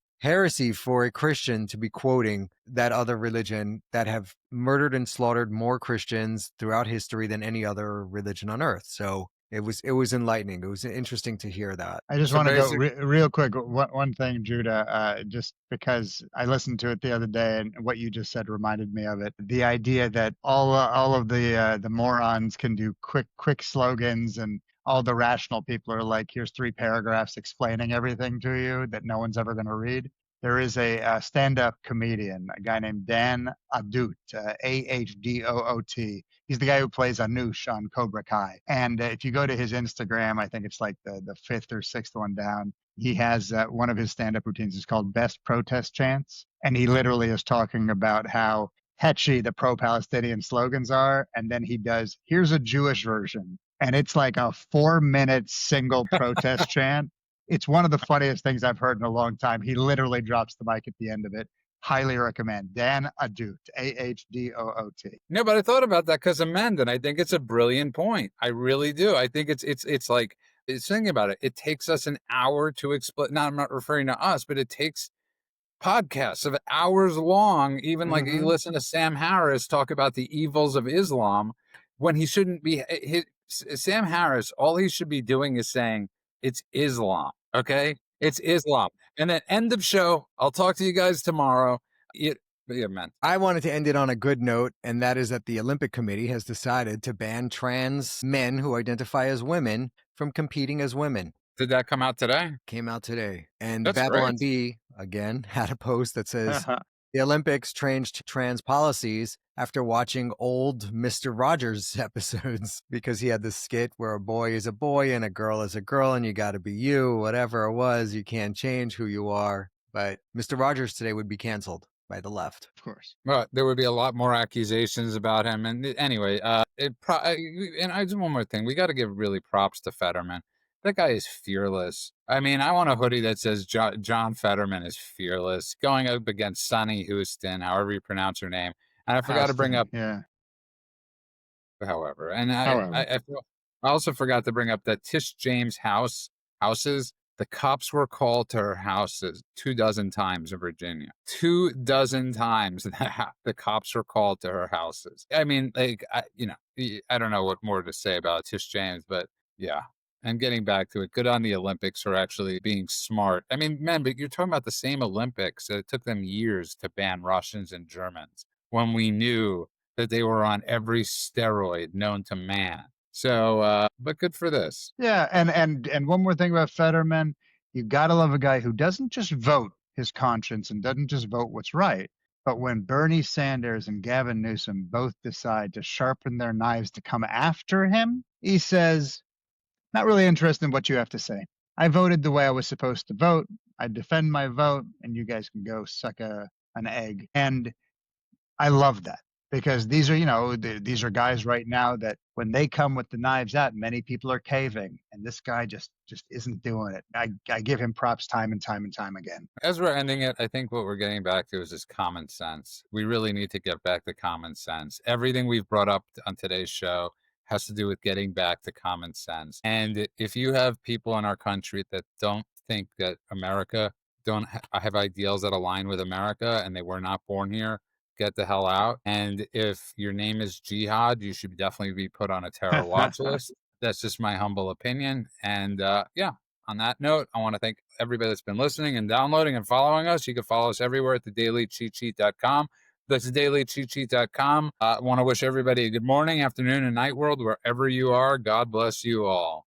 for a Christian to be quoting that other religion that have murdered and slaughtered more Christians throughout history than any other religion on earth. So it was enlightening. It was interesting to hear that. I just So want to go basic- real quick. One thing, Judah, just because I listened to it the other day, and what you just said reminded me of it. The idea that all of the morons can do quick slogans, and all the rational people are like, here's 3 paragraphs explaining everything to you that no one's ever going to read. There is a stand-up comedian, a guy named Dan Ahdoot, Ahdoot. He's the guy who plays Anush on Cobra Kai. And if you go to his Instagram, I think it's like the 5th or 6th one down, he has one of his stand-up routines is called Best Protest Chants. And he literally is talking about how catchy the pro-Palestinian slogans are. And then he does, here's a Jewish version. And it's like a 4-minute single protest chant. It's one of the funniest things I've heard in a long time. He literally drops the mic at the end of it. Highly recommend. Dan Ahdoot, Ahdoot. No, but I thought about that because of Mend, and I think it's a brilliant point. I really do. I think it's like, thinking about it. It takes us an hour to explain. Now, I'm not referring to us, but it takes podcasts of hours long. Even like you listen to Sam Harris talk about the evils of Islam when he shouldn't be. Sam Harris, all he should be doing is saying it's Islam. Okay, it's Islam, and then end of show. I'll talk to you guys tomorrow. Man. I wanted to end it on a good note, and that is that the Olympic Committee has decided to ban trans men who identify as women from competing as women. Did that come out today? Came out today. And That's Babylon great. B, again, had a post that says, the Olympics changed trans policies after watching old Mr. Rogers episodes, because he had this skit where a boy is a boy and a girl is a girl, and you got to be you, whatever it was. You can't change who you are. But Mr. Rogers today would be canceled by the left. Of course. Well, there would be a lot more accusations about him. And anyway, and I just one more thing. We got to give really props to Fetterman. That guy is fearless. I mean, I want a hoodie that says John Fetterman is fearless, going up against Sonny Houston, however you pronounce her name. And I forgot to bring up, Yeah. however, and However. I also forgot to bring up that Tish James' houses. The cops were called to her houses 24 times in Virginia. 24 times the cops were called to her houses. I mean, like, I don't know what more to say about Tish James, but yeah. And getting back to it, good on the Olympics for actually being smart. I mean, man, but you're talking about the same Olympics. It took them years to ban Russians and Germans when we knew that they were on every steroid known to man. So, but good for this. Yeah, and one more thing about Fetterman, you gotta love a guy who doesn't just vote his conscience and doesn't just vote what's right, but when Bernie Sanders and Gavin Newsom both decide to sharpen their knives to come after him, he says, not really interested in what you have to say. I voted the way I was supposed to vote. I defend my vote, and you guys can go suck an egg. And I love that. Because these are, these are guys right now that when they come with the knives out, many people are caving, and this guy just isn't doing it. I give him props time and time and time again. As we're ending it, I think what we're getting back to is just common sense. We really need to get back to common sense. Everything we've brought up on today's show has to do with getting back to common sense. And if you have people in our country that don't think that America don't have ideals that align with America and they were not born here, get the hell out. And if your name is Jihad, you should definitely be put on a terror watch list. That's just my humble opinion. And on that note, I want to thank everybody that's been listening and downloading and following us. You can follow us everywhere at thedailycheatsheet.com. That's dailycheatsheet.com. I want to wish everybody a good morning, afternoon, and night world, wherever you are. God bless you all.